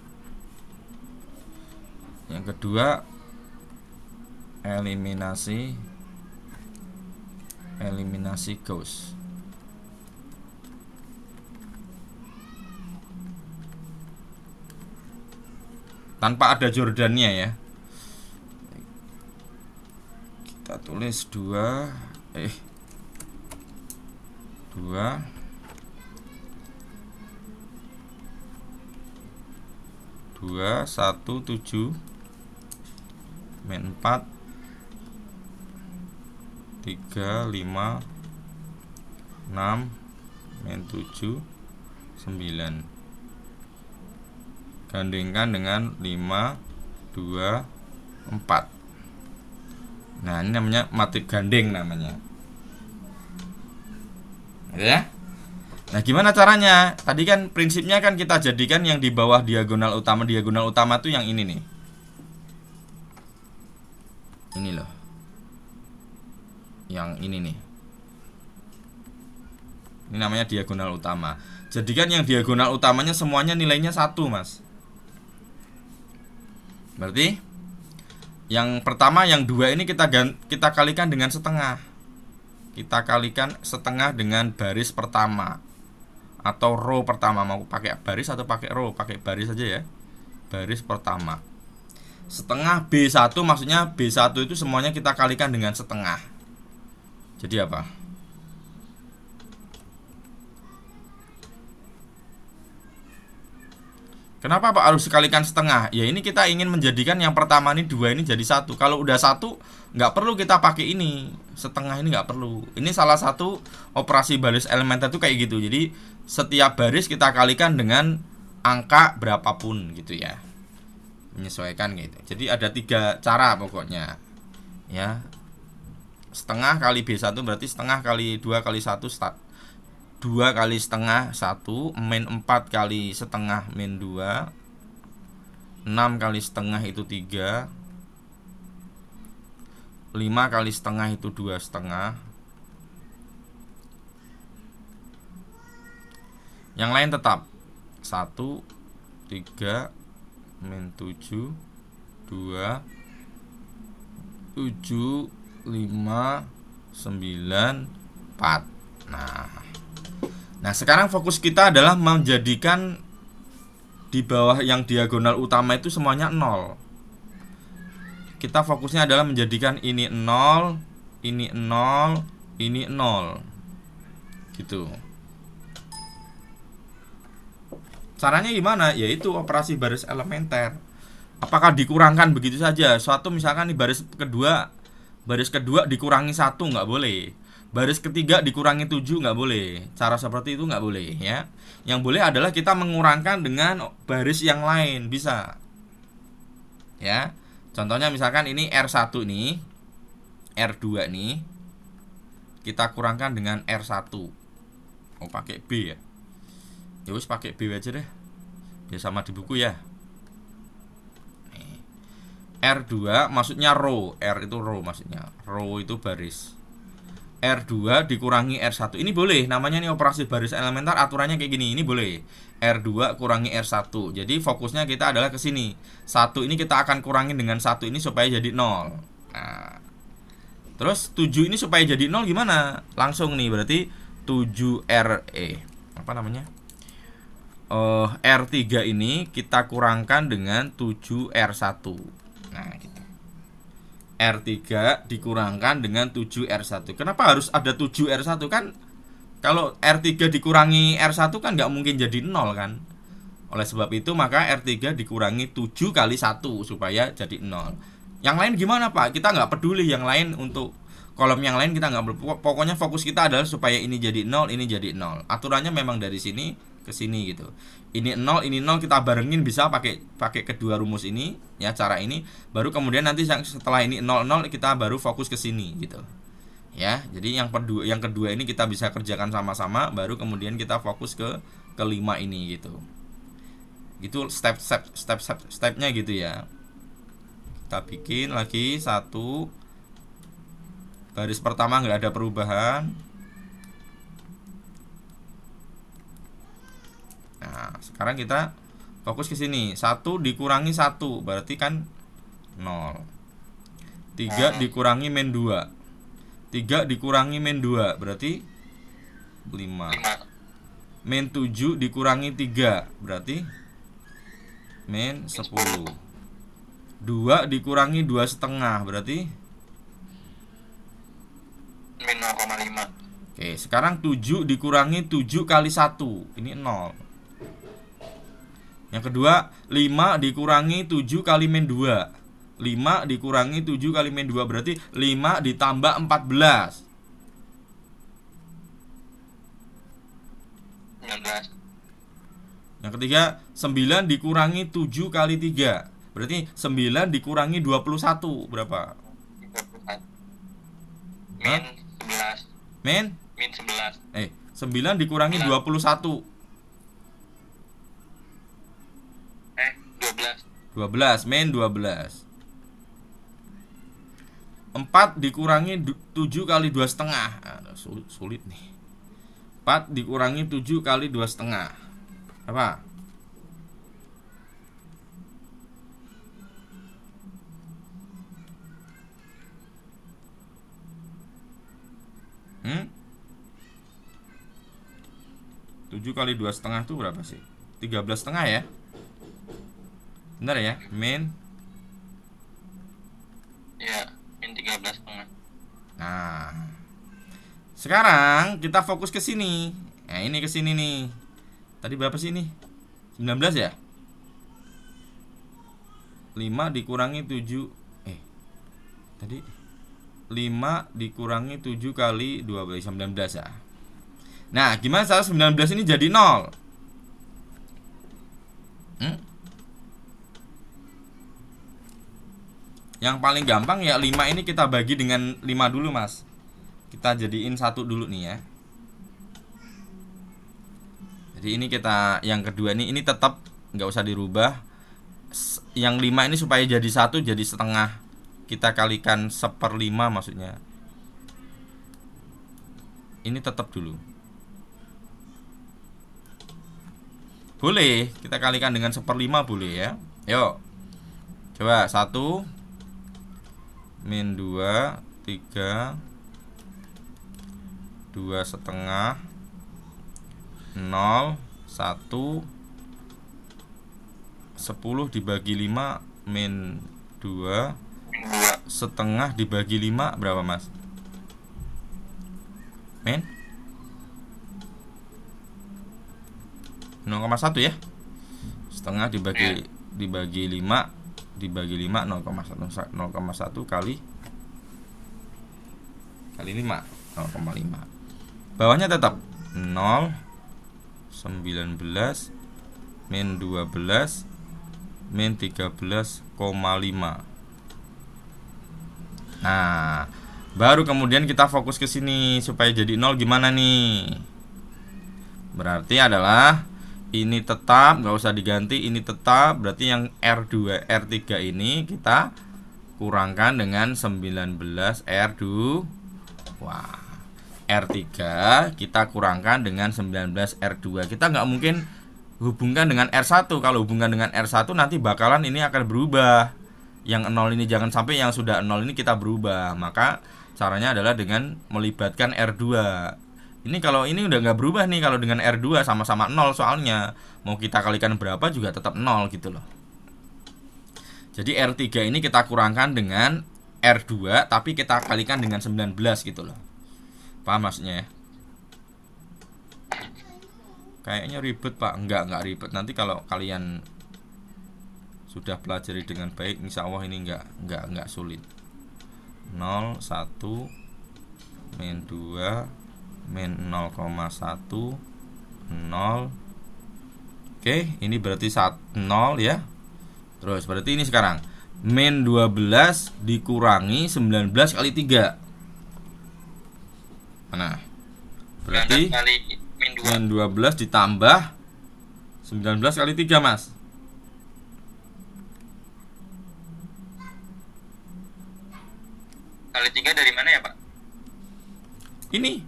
Yang kedua, eliminasi Gauss. Tanpa ada Jordannya ya. Kita tulis 2 1 7 min 4 3 5 6 min 7 9. Gandengkan dengan 5 2 4. Nah, ini namanya matrik gandeng namanya. Ya. Nah, gimana caranya? Tadi kan prinsipnya kan kita jadikan yang di bawah diagonal utama. Diagonal utama tuh yang ini nih. Ini loh. Yang ini nih. Ini namanya diagonal utama. Jadikan yang diagonal utamanya semuanya nilainya 1, Mas. Berarti yang pertama, yang 2 ini kita kalikan dengan setengah. Kita kalikan setengah dengan baris pertama atau row pertama. Mau pakai baris atau pakai row? Pakai baris saja ya. Baris pertama. Setengah B1, maksudnya B1 itu semuanya kita kalikan dengan setengah. Jadi apa? Kenapa Pak harus sekalikan setengah? Ya ini kita ingin menjadikan yang pertama ini 2 ini jadi 1. Kalau udah 1 nggak perlu kita pakai ini. Setengah ini nggak perlu. Ini salah satu operasi baris elementer itu kayak gitu. Jadi setiap baris kita kalikan dengan angka berapapun gitu ya. Menyesuaikan gitu. Jadi ada 3 cara pokoknya. Ya. Setengah kali B1 berarti setengah kali 2 kali 1 start. 2 kali setengah 1, min 4 kali setengah min 2, 6 kali setengah itu 3, 5 kali setengah itu 2 setengah. Yang lain tetap 1, 3, min 7, 2, 7, 5, 9, 4. Nah, sekarang fokus kita adalah menjadikan di bawah yang diagonal utama itu semuanya 0. Kita fokusnya adalah menjadikan ini 0, ini 0, ini 0. Gitu. Caranya gimana? Yaitu operasi baris elementer. Apakah dikurangkan begitu saja? Suatu misalkan di baris kedua dikurangi 1, nggak boleh. Baris ketiga dikurangi 7 nggak boleh. Cara seperti itu nggak boleh ya. Yang boleh adalah kita mengurangkan dengan baris yang lain, bisa. Ya. Contohnya misalkan ini R1 nih, R2 nih. kita kurangkan dengan R1. Oh, pakai B ya. Ya wis pakai B aja deh. Ya sama di buku ya. R2 maksudnya row, R itu row maksudnya. Row itu baris. R2 dikurangi R1. Ini boleh, namanya ini operasi baris elementar, aturannya kayak gini. Ini boleh. R2 kurangi R1. Jadi fokusnya kita adalah ke sini. 1 ini kita akan kurangin dengan 1 ini supaya jadi 0. Nah. Terus 7 ini supaya jadi 0 gimana? Langsung nih, berarti 7R apa namanya? R3 ini kita kurangkan dengan 7R1. Nah, gitu. R3 dikurangkan dengan 7R1. Kenapa harus ada 7R1 kan? Kalau R3 dikurangi R1 kan nggak mungkin jadi 0 kan? Oleh sebab itu maka R3 dikurangi 7 kali 1 supaya jadi 0. Yang lain gimana Pak? Kita nggak peduli yang lain, untuk kolom yang lain kita nggak peduli. Pokoknya fokus kita adalah supaya ini jadi 0, ini jadi 0. Aturannya memang dari sini ke sini gitu. Ini 0, ini 0 kita barengin bisa pakai kedua rumus ini ya, cara ini. Baru kemudian nanti setelah ini 0 0 kita baru fokus ke sini gitu. Ya, jadi yang kedua ini kita bisa kerjakan sama-sama, baru kemudian kita fokus ke kelima ini gitu. Itu stepnya gitu ya. Kita bikin lagi satu. Baris pertama nggak ada perubahan. Nah, sekarang kita fokus ke sini. 1 dikurangi 1 berarti kan 0. 3 dikurangi min 2. 3 dikurangi min 2 berarti 5. Min 7 dikurangi 3 berarti min 10. 2 dikurangi 2 setengah berarti min 0,5. Oke, sekarang 7 dikurangi 7 kali 1. Ini 0. Yang kedua, 5 dikurangi 7 kali min 2. 5 dikurangi 7 kali min 2 berarti 5 ditambah 14. 19. Yang ketiga, 9 dikurangi 7 kali 3 berarti 9 dikurangi 21 berapa? 31. Min 11. Min 11. 9 dikurangi 21. 12 min 12. 4 dikurangi 7 kali 2 setengah. Sulit nih. 4 dikurangi 7 kali 2 setengah. Apa? Hmm? 7 kali 2 setengah itu berapa sih? 13 setengah ya? Benar ya? Min. Ya, min 13 setengah. Nah, sekarang kita fokus ke sini. Nah, ini ke sini nih. Tadi berapa sih ini? 19 ya? 5 dikurangi 7. Tadi 5 dikurangi 7 kali 12 19 ya. Nah, gimana cara 19 ini jadi 0? Yang paling gampang ya 5 ini kita bagi dengan 5 dulu mas. Kita jadiin 1 dulu nih ya. Jadi ini kita yang kedua ini tetap nggak usah dirubah. Yang 5 ini supaya jadi 1 jadi setengah. Kita kalikan 1/5 maksudnya. Ini tetap dulu. Boleh kita kalikan dengan 1/5 boleh ya. Yuk. Coba 1 min 2 3 2 setengah 0 1 10 dibagi 5 min 2 setengah dibagi 5 berapa mas? Min 0,1 ya. Setengah dibagi 5 dibagi 5 0,1 kali 5 0,5. Bawahnya tetap 0 19 min 12 min 13,5. Nah, Baru kemudian kita fokus ke sini supaya jadi 0 gimana nih? Berarti adalah ini tetap, nggak usah diganti, ini tetap. Berarti yang R2, R3 ini kita kurangkan dengan 19 R2. Wah, R3 kita kurangkan dengan 19 R2. Kita nggak mungkin hubungkan dengan R1. Kalau hubungkan dengan R1 nanti bakalan ini akan berubah. Yang 0 ini jangan sampai yang sudah 0 ini kita berubah. Maka caranya adalah dengan melibatkan R2. Ini kalau ini udah nggak berubah nih, kalau dengan R2 sama-sama 0 soalnya. Mau kita kalikan berapa juga tetap 0 gitu loh. Jadi R3 ini kita kurangkan dengan R2 tapi kita kalikan dengan 19 gitu loh. Paham maksudnya ya? Kayaknya ribet Pak. Enggak ribet. Nanti kalau kalian sudah pelajari dengan baik, insya Allah ini enggak sulit. 0, 1, min 2, min 0,1, 0. Oke, ini berarti 0 ya. Terus berarti ini sekarang min 12 dikurangi 19 kali 3. Nah, berarti min 12 ditambah 19 kali 3, Mas. Kali 3 dari mana ya, Pak? Ini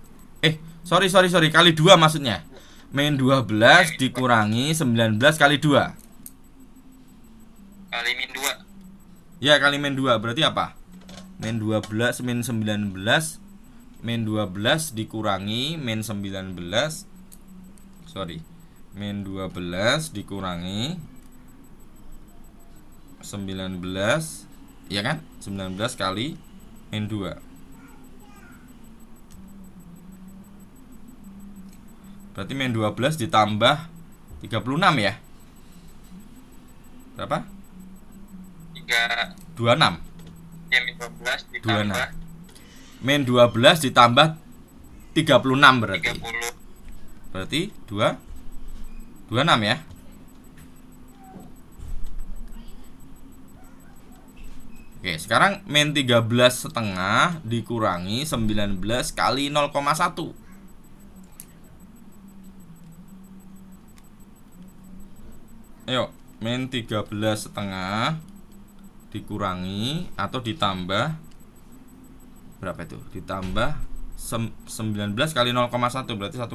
sorry kali 2 maksudnya. Min 12 dikurangi 19 kali 2. Kali min 2. Ya, kali min 2 berarti apa? Min 12 min 19, min 12 dikurangi min 19. Sorry. Min 12 dikurangi 19, ya kan? 19 kali min 2. Berarti min 12 ditambah 36 ya? Berapa? 26. Ya, min 12 ditambah 26. Min 12 ditambah 36 berarti. 30. Berarti 26 ya? Oke, sekarang min 13 setengah dikurangi 19 kali 0,1. Ayo, min 13 setengah dikurangi atau ditambah berapa itu? Ditambah 19 kali 0,1 berarti 1,9.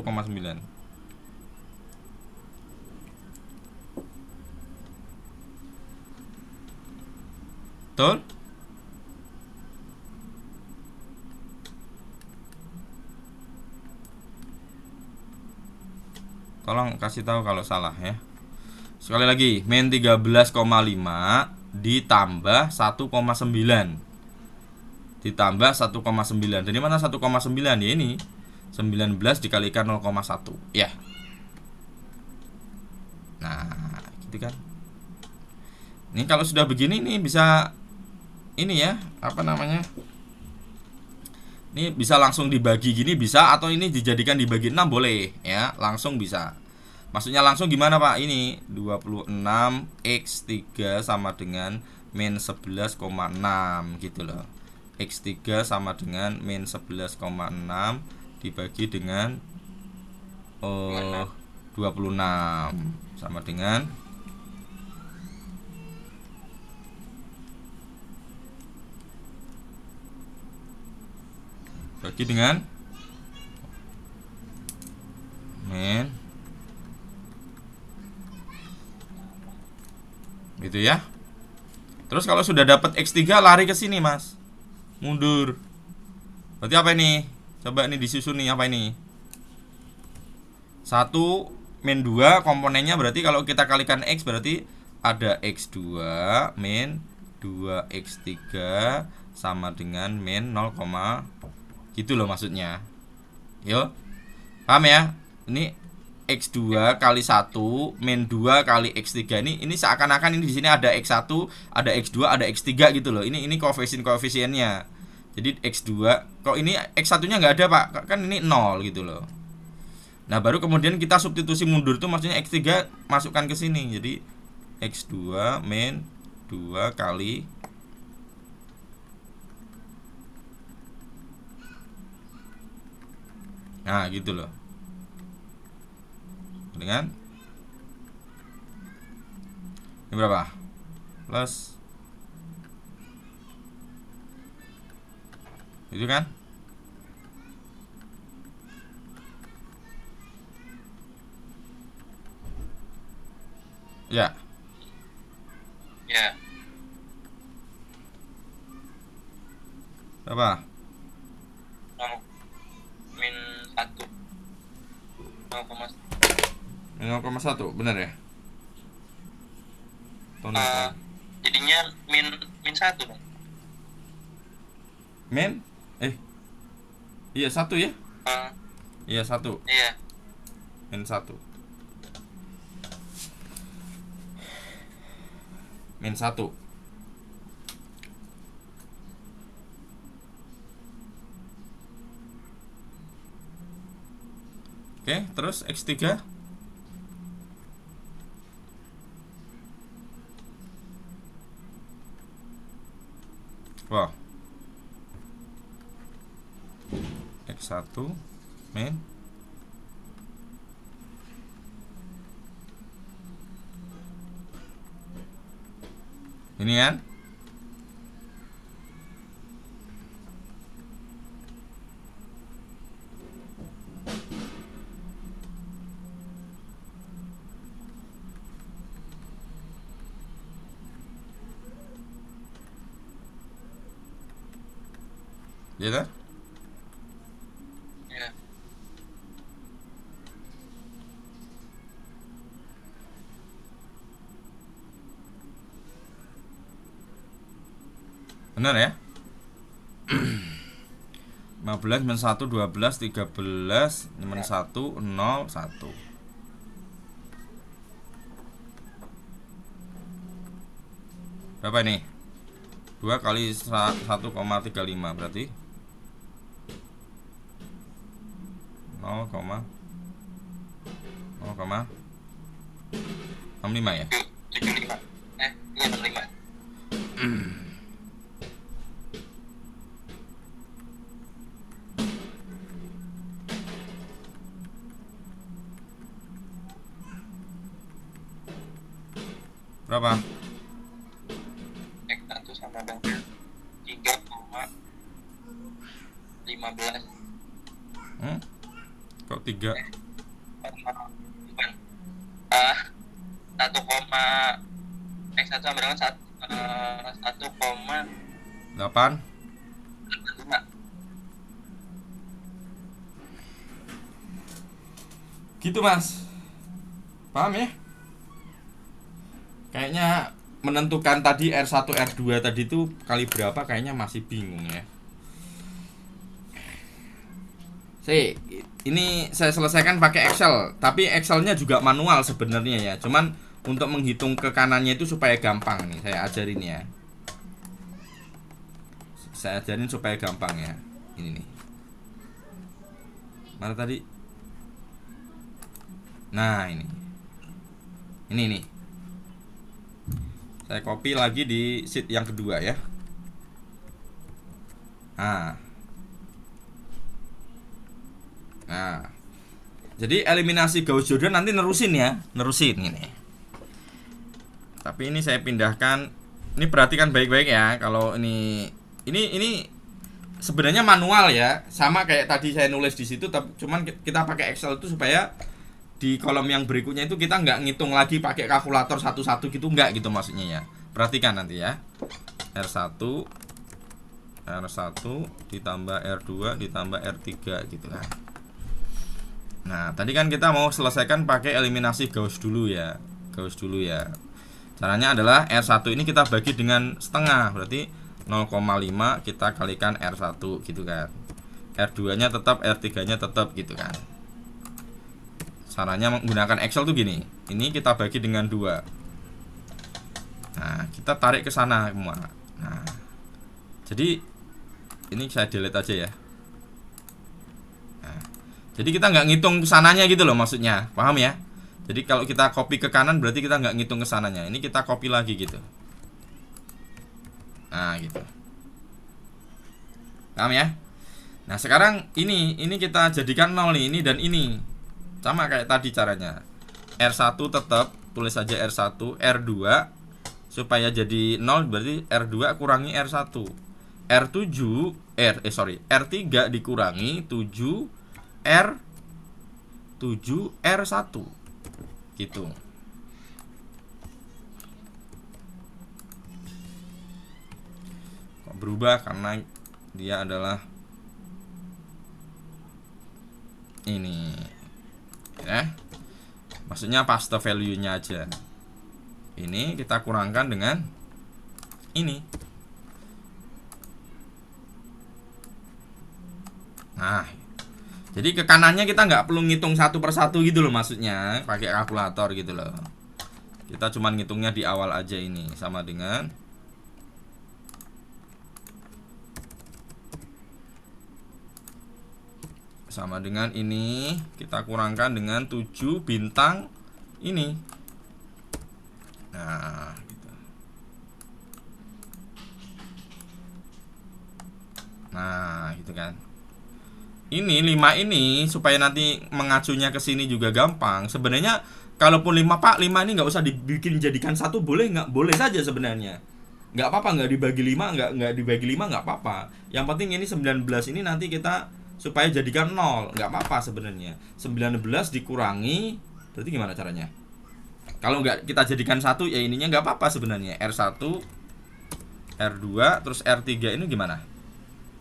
Betul? Tolong kasih tahu kalau salah ya. Sekali lagi, min 13,5 ditambah 1,9. Ditambah 1,9. Dari mana 1,9? Ya ini 19 dikalikan 0,1 ya. Nah, gitu kan. Ini kalau sudah begini nih bisa ini ya, apa namanya? Ini bisa langsung dibagi gini bisa, atau ini dijadikan dibagi 6 boleh ya, langsung bisa. Maksudnya langsung gimana Pak? Ini 26x3 sama dengan min 11,6 gitu loh. X3 sama dengan min 11,6 dibagi dengan 26 sama dengan bagi dengan min gitu ya. Terus kalau sudah dapat X3 lari ke sini Mas, mundur. Berarti apa ini? Coba ini disusun nih, apa ini? 1 min 2 komponennya berarti kalau kita kalikan X berarti ada X2 min 2X3 sama dengan min 0, gitu loh maksudnya. Yo, paham ya? Ini X2 kali 1 min 2 kali X3 ini seakan-akan ini di sini ada X1, ada X2, ada X3 gitu loh. Ini koefisiennya. Jadi X2, kok ini X1-nya nggak ada, Pak? Kan ini 0 gitu loh. Nah, baru kemudian kita substitusi mundur tuh maksudnya X3 masukkan ke sini. Jadi X2 min 2 kali Nah gitu loh. Dengan ini berapa? Plus itu kan? Ya. Ya. Berapa? 0 min 1 0,1 benar ya? jadinya min 1 Bang. Min? Iya 1 ya? Iya 1. Iya. Min 1. Min 1. Oke, terus X3. Wah. X1 min ini kan? Ya kan? Ya. Benar ya? 15 min 1 12 13 min 1 0 1. Berapa ini? 2 kali 1,35 berarti 0,65 ya? 75. Iya 65. Berapa? X1 sama Bang 3,15. Kok 3? Bukan. 1, X1 sama dengan 1,85. 8? Gitu mas. Paham ya? Kayaknya menentukan tadi R1 R2 tadi itu kali berapa kayaknya masih bingung ya. Ini saya selesaikan pakai Excel, tapi Excelnya juga manual sebenarnya ya. Cuman untuk menghitung ke kanannya itu supaya gampang nih, saya ajarin ya. Saya ajarin supaya gampang ya. Ini nih. Mana tadi? Nah, ini. Ini nih. Saya copy lagi di sheet yang kedua ya. Nah, jadi eliminasi Gauss Jordan nanti nerusin ya, nerusin ini. Tapi ini saya pindahkan. Ini perhatikan baik-baik ya. Kalau ini sebenarnya manual ya, sama kayak tadi saya nulis di situ. Tapi cuman kita pakai Excel itu supaya di kolom yang berikutnya itu kita nggak ngitung lagi pakai kalkulator satu-satu gitu, nggak gitu maksudnya ya. Perhatikan nanti ya. R1 ditambah R2 ditambah R3 gitu kan. Nah, tadi kan kita mau selesaikan pakai eliminasi Gauss dulu ya. Caranya adalah R1 ini kita bagi dengan setengah, berarti 0,5 kita kalikan R1 gitu kan. R2-nya tetap, R3-nya tetap gitu kan. Caranya menggunakan Excel tuh gini. Ini kita bagi dengan 2. Nah, kita tarik ke sana semua. Nah, jadi ini saya delete aja ya. Jadi kita nggak ngitung kesananya gitu loh maksudnya, paham ya? Jadi kalau kita copy ke kanan berarti kita nggak ngitung kesananya. Ini kita copy lagi gitu. Nah gitu. Paham ya? Nah sekarang ini kita jadikan 0 nih, ini dan ini sama kayak tadi caranya. R1 tetap tulis saja R1, R2 supaya jadi 0 berarti R2 kurangi R1. R7 R3 dikurangi 7R1 gitu. Kok berubah karena dia adalah ini ya. Maksudnya paste value-nya aja. Ini kita kurangkan dengan ini. Nah, jadi ke kanannya kita nggak perlu ngitung satu persatu gitu loh, maksudnya pakai kalkulator gitu loh. Kita cuman ngitungnya di awal aja. Ini sama dengan ini kita kurangkan dengan 7 bintang ini. Nah gitu. Nah gitu kan. Ini 5 ini supaya nanti mengacunya ke sini juga gampang. Sebenarnya kalaupun 5 Pak, 5 ini nggak usah dibikin jadikan satu, boleh nggak? Boleh saja sebenarnya. Nggak apa-apa, nggak dibagi 5, nggak dibagi 5 nggak apa-apa. Yang penting ini 19 ini nanti kita supaya jadikan 0, nggak apa-apa sebenarnya. 19 dikurangi, berarti gimana caranya? Kalau nggak kita jadikan 1 ya ininya nggak apa-apa sebenarnya. R1, R2, terus R3 ini gimana?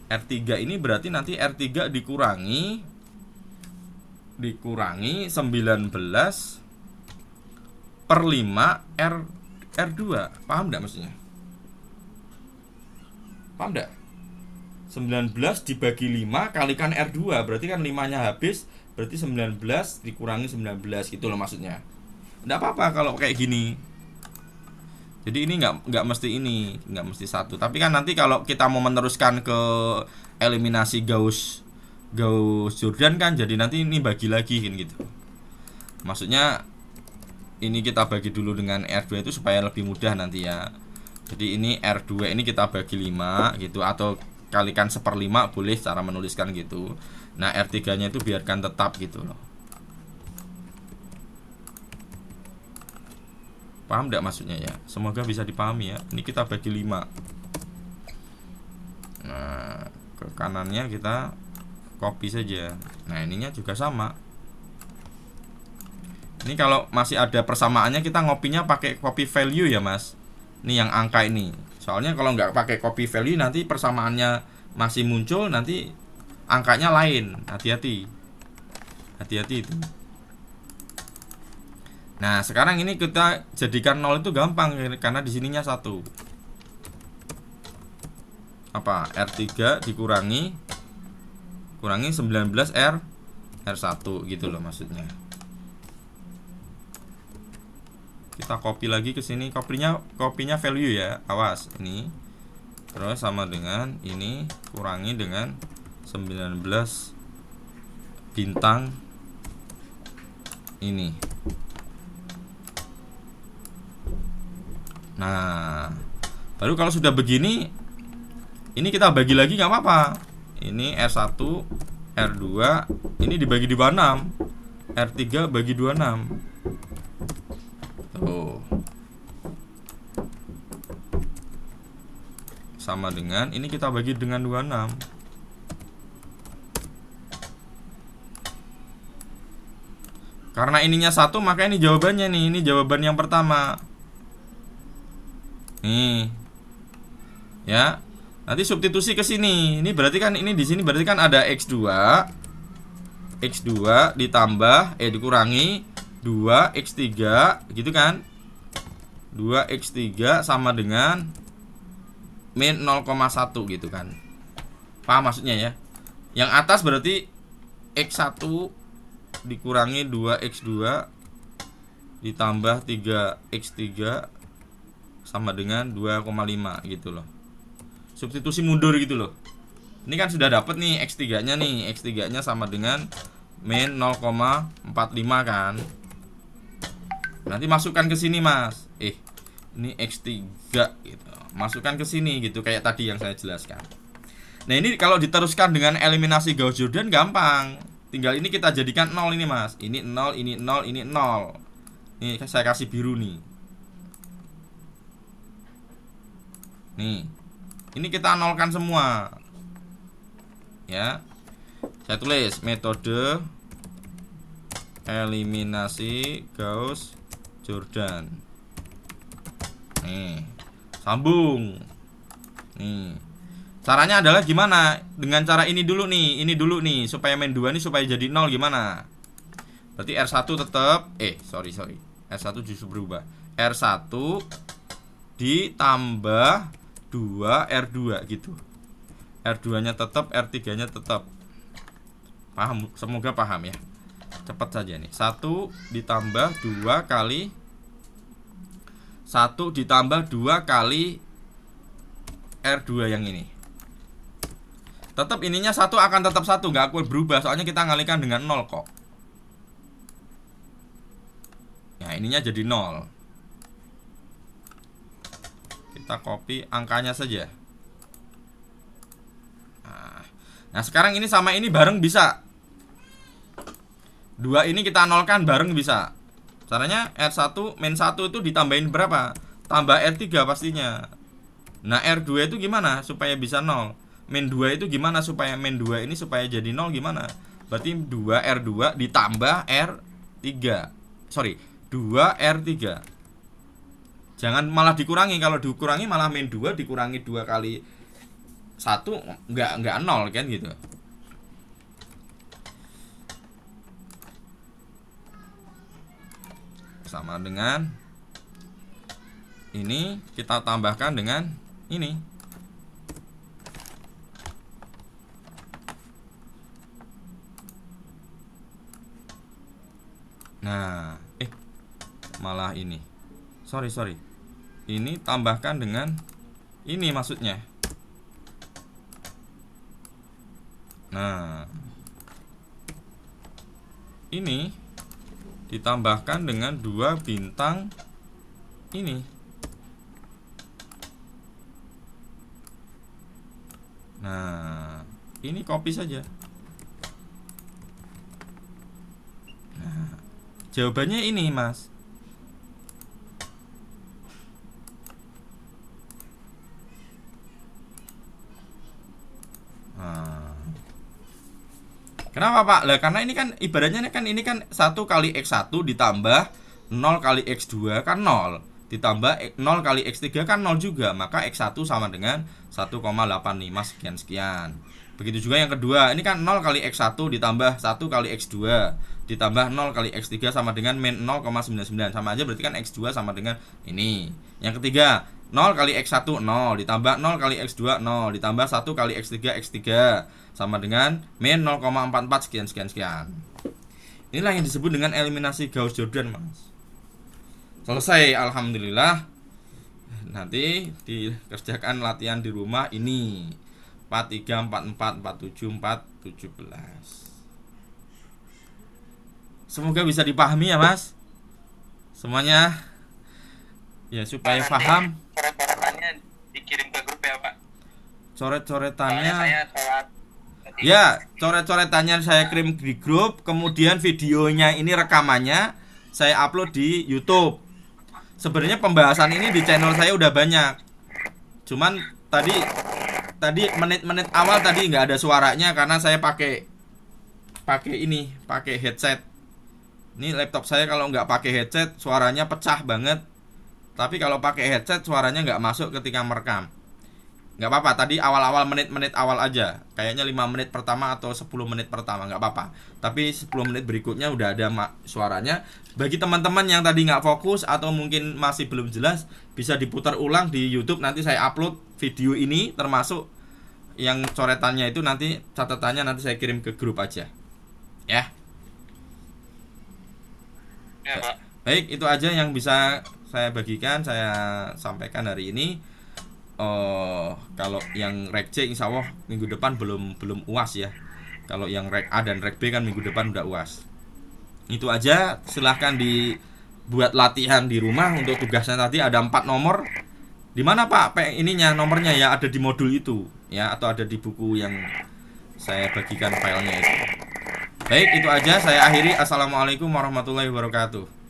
R3 ini berarti nanti R3 dikurangi 19 per 5 R2. Paham nggak maksudnya? Paham nggak? 19 dibagi 5 kalikan R2, berarti kan 5-nya habis, berarti 19 dikurangi 19 gitu loh maksudnya. Nggak apa-apa kalau kayak gini. Jadi ini nggak mesti satu. Tapi kan nanti kalau kita mau meneruskan ke eliminasi Gauss Jordan kan, jadi nanti ini bagi lagi kan gitu. Maksudnya ini kita bagi dulu dengan R2 itu supaya lebih mudah nanti ya. Jadi ini R2 ini kita bagi 5 gitu, atau kalikan 1/5 boleh cara menuliskan gitu. Nah R3 nya itu biarkan tetap gitu loh. Paham tidak maksudnya ya? Semoga bisa dipahami ya. Ini kita bagi 5. Nah ke kanannya kita copy saja. Nah ininya juga sama. Ini kalau masih ada persamaannya kita ngopinya pakai copy value ya mas. Ini yang angka ini. Soalnya kalau nggak pakai copy value nanti persamaannya masih muncul, nanti angkanya lain. Hati-hati itu. Nah sekarang ini kita jadikan 0 itu gampang karena di sininya 1. Apa? R3 dikurangi 19 R1 gitu loh maksudnya. Kita copy lagi ke sini, kopinya value ya, awas ini. Terus sama dengan ini kurangi dengan 19 bintang ini. Nah, baru kalau sudah begini, ini kita bagi lagi nggak apa-apa. Ini R1, R2, ini dibagi di 26, R3 bagi 26. Tuh. Sama dengan ini kita bagi dengan 26. Karena ininya 1 maka ini jawabannya nih. Ini jawaban yang pertama. Nih. Ya. Nanti substitusi ke sini. Ini berarti kan ini di sini berarti kan ada X2 ditambah dikurangi 2x3 gitu kan. 2x3 sama dengan min 0,1 gitu kan. Paham maksudnya ya? Yang atas berarti x1 dikurangi 2x2 ditambah 3x3 sama dengan 2,5 gitu loh. Substitusi mundur gitu loh. Ini kan sudah dapat nih x3 nya nih. X3 nya sama dengan min 0,45 kan. Nanti masukkan ke sini mas. Ini X3 gitu. Masukkan ke sini gitu kayak tadi yang saya jelaskan. Nah ini kalau diteruskan dengan eliminasi Gauss-Jordan gampang. Tinggal ini kita jadikan 0 ini mas. Ini 0, ini 0, ini 0. Ini saya kasih biru nih. Nih, ini kita nolkan semua. Ya, saya tulis metode eliminasi Gauss-Jordan. Nih, sambung. Nih, caranya adalah gimana? Dengan cara ini dulu nih, supaya main 2 nih supaya jadi 0 gimana? Berarti R1 tetap, sorry, R1 justru berubah. R1 ditambah 2 R2 gitu. R2-nya tetap, R3-nya tetap. Paham? Semoga paham ya. Cepat saja nih. 1 ditambah 2 kali 1 ditambah 2 kali R2 yang ini. Tetap ininya 1 akan tetap 1, nggak akan berubah. Soalnya kita ngalihkan dengan 0 kok. Ya, ininya jadi 0. Kita copy angkanya saja. Nah sekarang ini sama ini bareng bisa. 2 ini kita nolkan bareng bisa. Caranya R1 min 1 itu ditambahin berapa? Tambah R3 pastinya. Nah R2 itu gimana supaya bisa 0? Min 2 itu gimana supaya min 2 ini supaya jadi 0 gimana? Berarti 2 R2 ditambah R3. Sorry, 2 R3. Jangan malah dikurangi. Kalau dikurangi malah min 2 dikurangi 2 kali 1 enggak 0 kan gitu. Sama dengan ini kita tambahkan dengan ini. Nah, malah ini. Sorry. Ini tambahkan dengan ini maksudnya. Nah, ini ditambahkan dengan 2 bintang ini. Nah, ini copy saja. Nah, jawabannya ini mas. Kenapa Pak? Lah karena ini kan ibaratnya kan ini kan 1 kali X1 ditambah 0 kali X2 kan 0. Ditambah 0 kali X3 kan 0 juga. Maka X1 sama dengan 1,85 sekian. Begitu juga yang kedua. Ini kan 0 kali X1 ditambah 1 kali X2 ditambah 0 kali X3 sama dengan min 0,99. Sama aja berarti kan X2 sama dengan ini. Yang ketiga 0 kali X1 0 ditambah 0 kali X2 0 ditambah 1 kali X3 X3 sama dengan min 0,44 sekian. Inilah yang disebut dengan eliminasi Gauss-Jordan mas. Selesai alhamdulillah. Nanti dikerjakan latihan di rumah ini 43 44 47 4 17. Semoga bisa dipahami ya mas. Semuanya ya supaya paham. Coret-coretannya dikirim ke grup ya Pak. Coret-coretannya ya, coret-coretannya saya kirim di grup. Kemudian videonya ini rekamannya saya upload di YouTube. Sebenarnya pembahasan ini di channel saya udah banyak. Cuman tadi menit-menit awal tadi nggak ada suaranya karena saya pakai headset. Ini laptop saya kalau nggak pakai headset suaranya pecah banget. Tapi kalau pakai headset suaranya nggak masuk ketika merekam. Nggak apa-apa, tadi awal-awal menit-menit awal aja. Kayaknya 5 menit pertama atau 10 menit pertama nggak apa-apa. Tapi 10 menit berikutnya udah ada suaranya. Bagi teman-teman yang tadi nggak fokus atau mungkin masih belum jelas, bisa diputar ulang di YouTube. Nanti saya upload video ini termasuk yang coretannya itu, nanti catatannya nanti saya kirim ke grup aja. Ya. Ya Pak. Baik, itu aja yang bisa saya bagikan, saya sampaikan hari ini. Kalau yang reg C insya Allah minggu depan belum UAS ya. Kalau yang reg A dan reg B kan minggu depan udah UAS. Itu aja, silahkan dibuat latihan di rumah. Untuk tugasnya tadi ada 4 nomor. Di mana Pak? Ininya nomornya ya ada di modul itu ya, atau ada di buku yang saya bagikan filenya itu. Baik, itu aja saya akhiri. Assalamualaikum warahmatullahi wabarakatuh.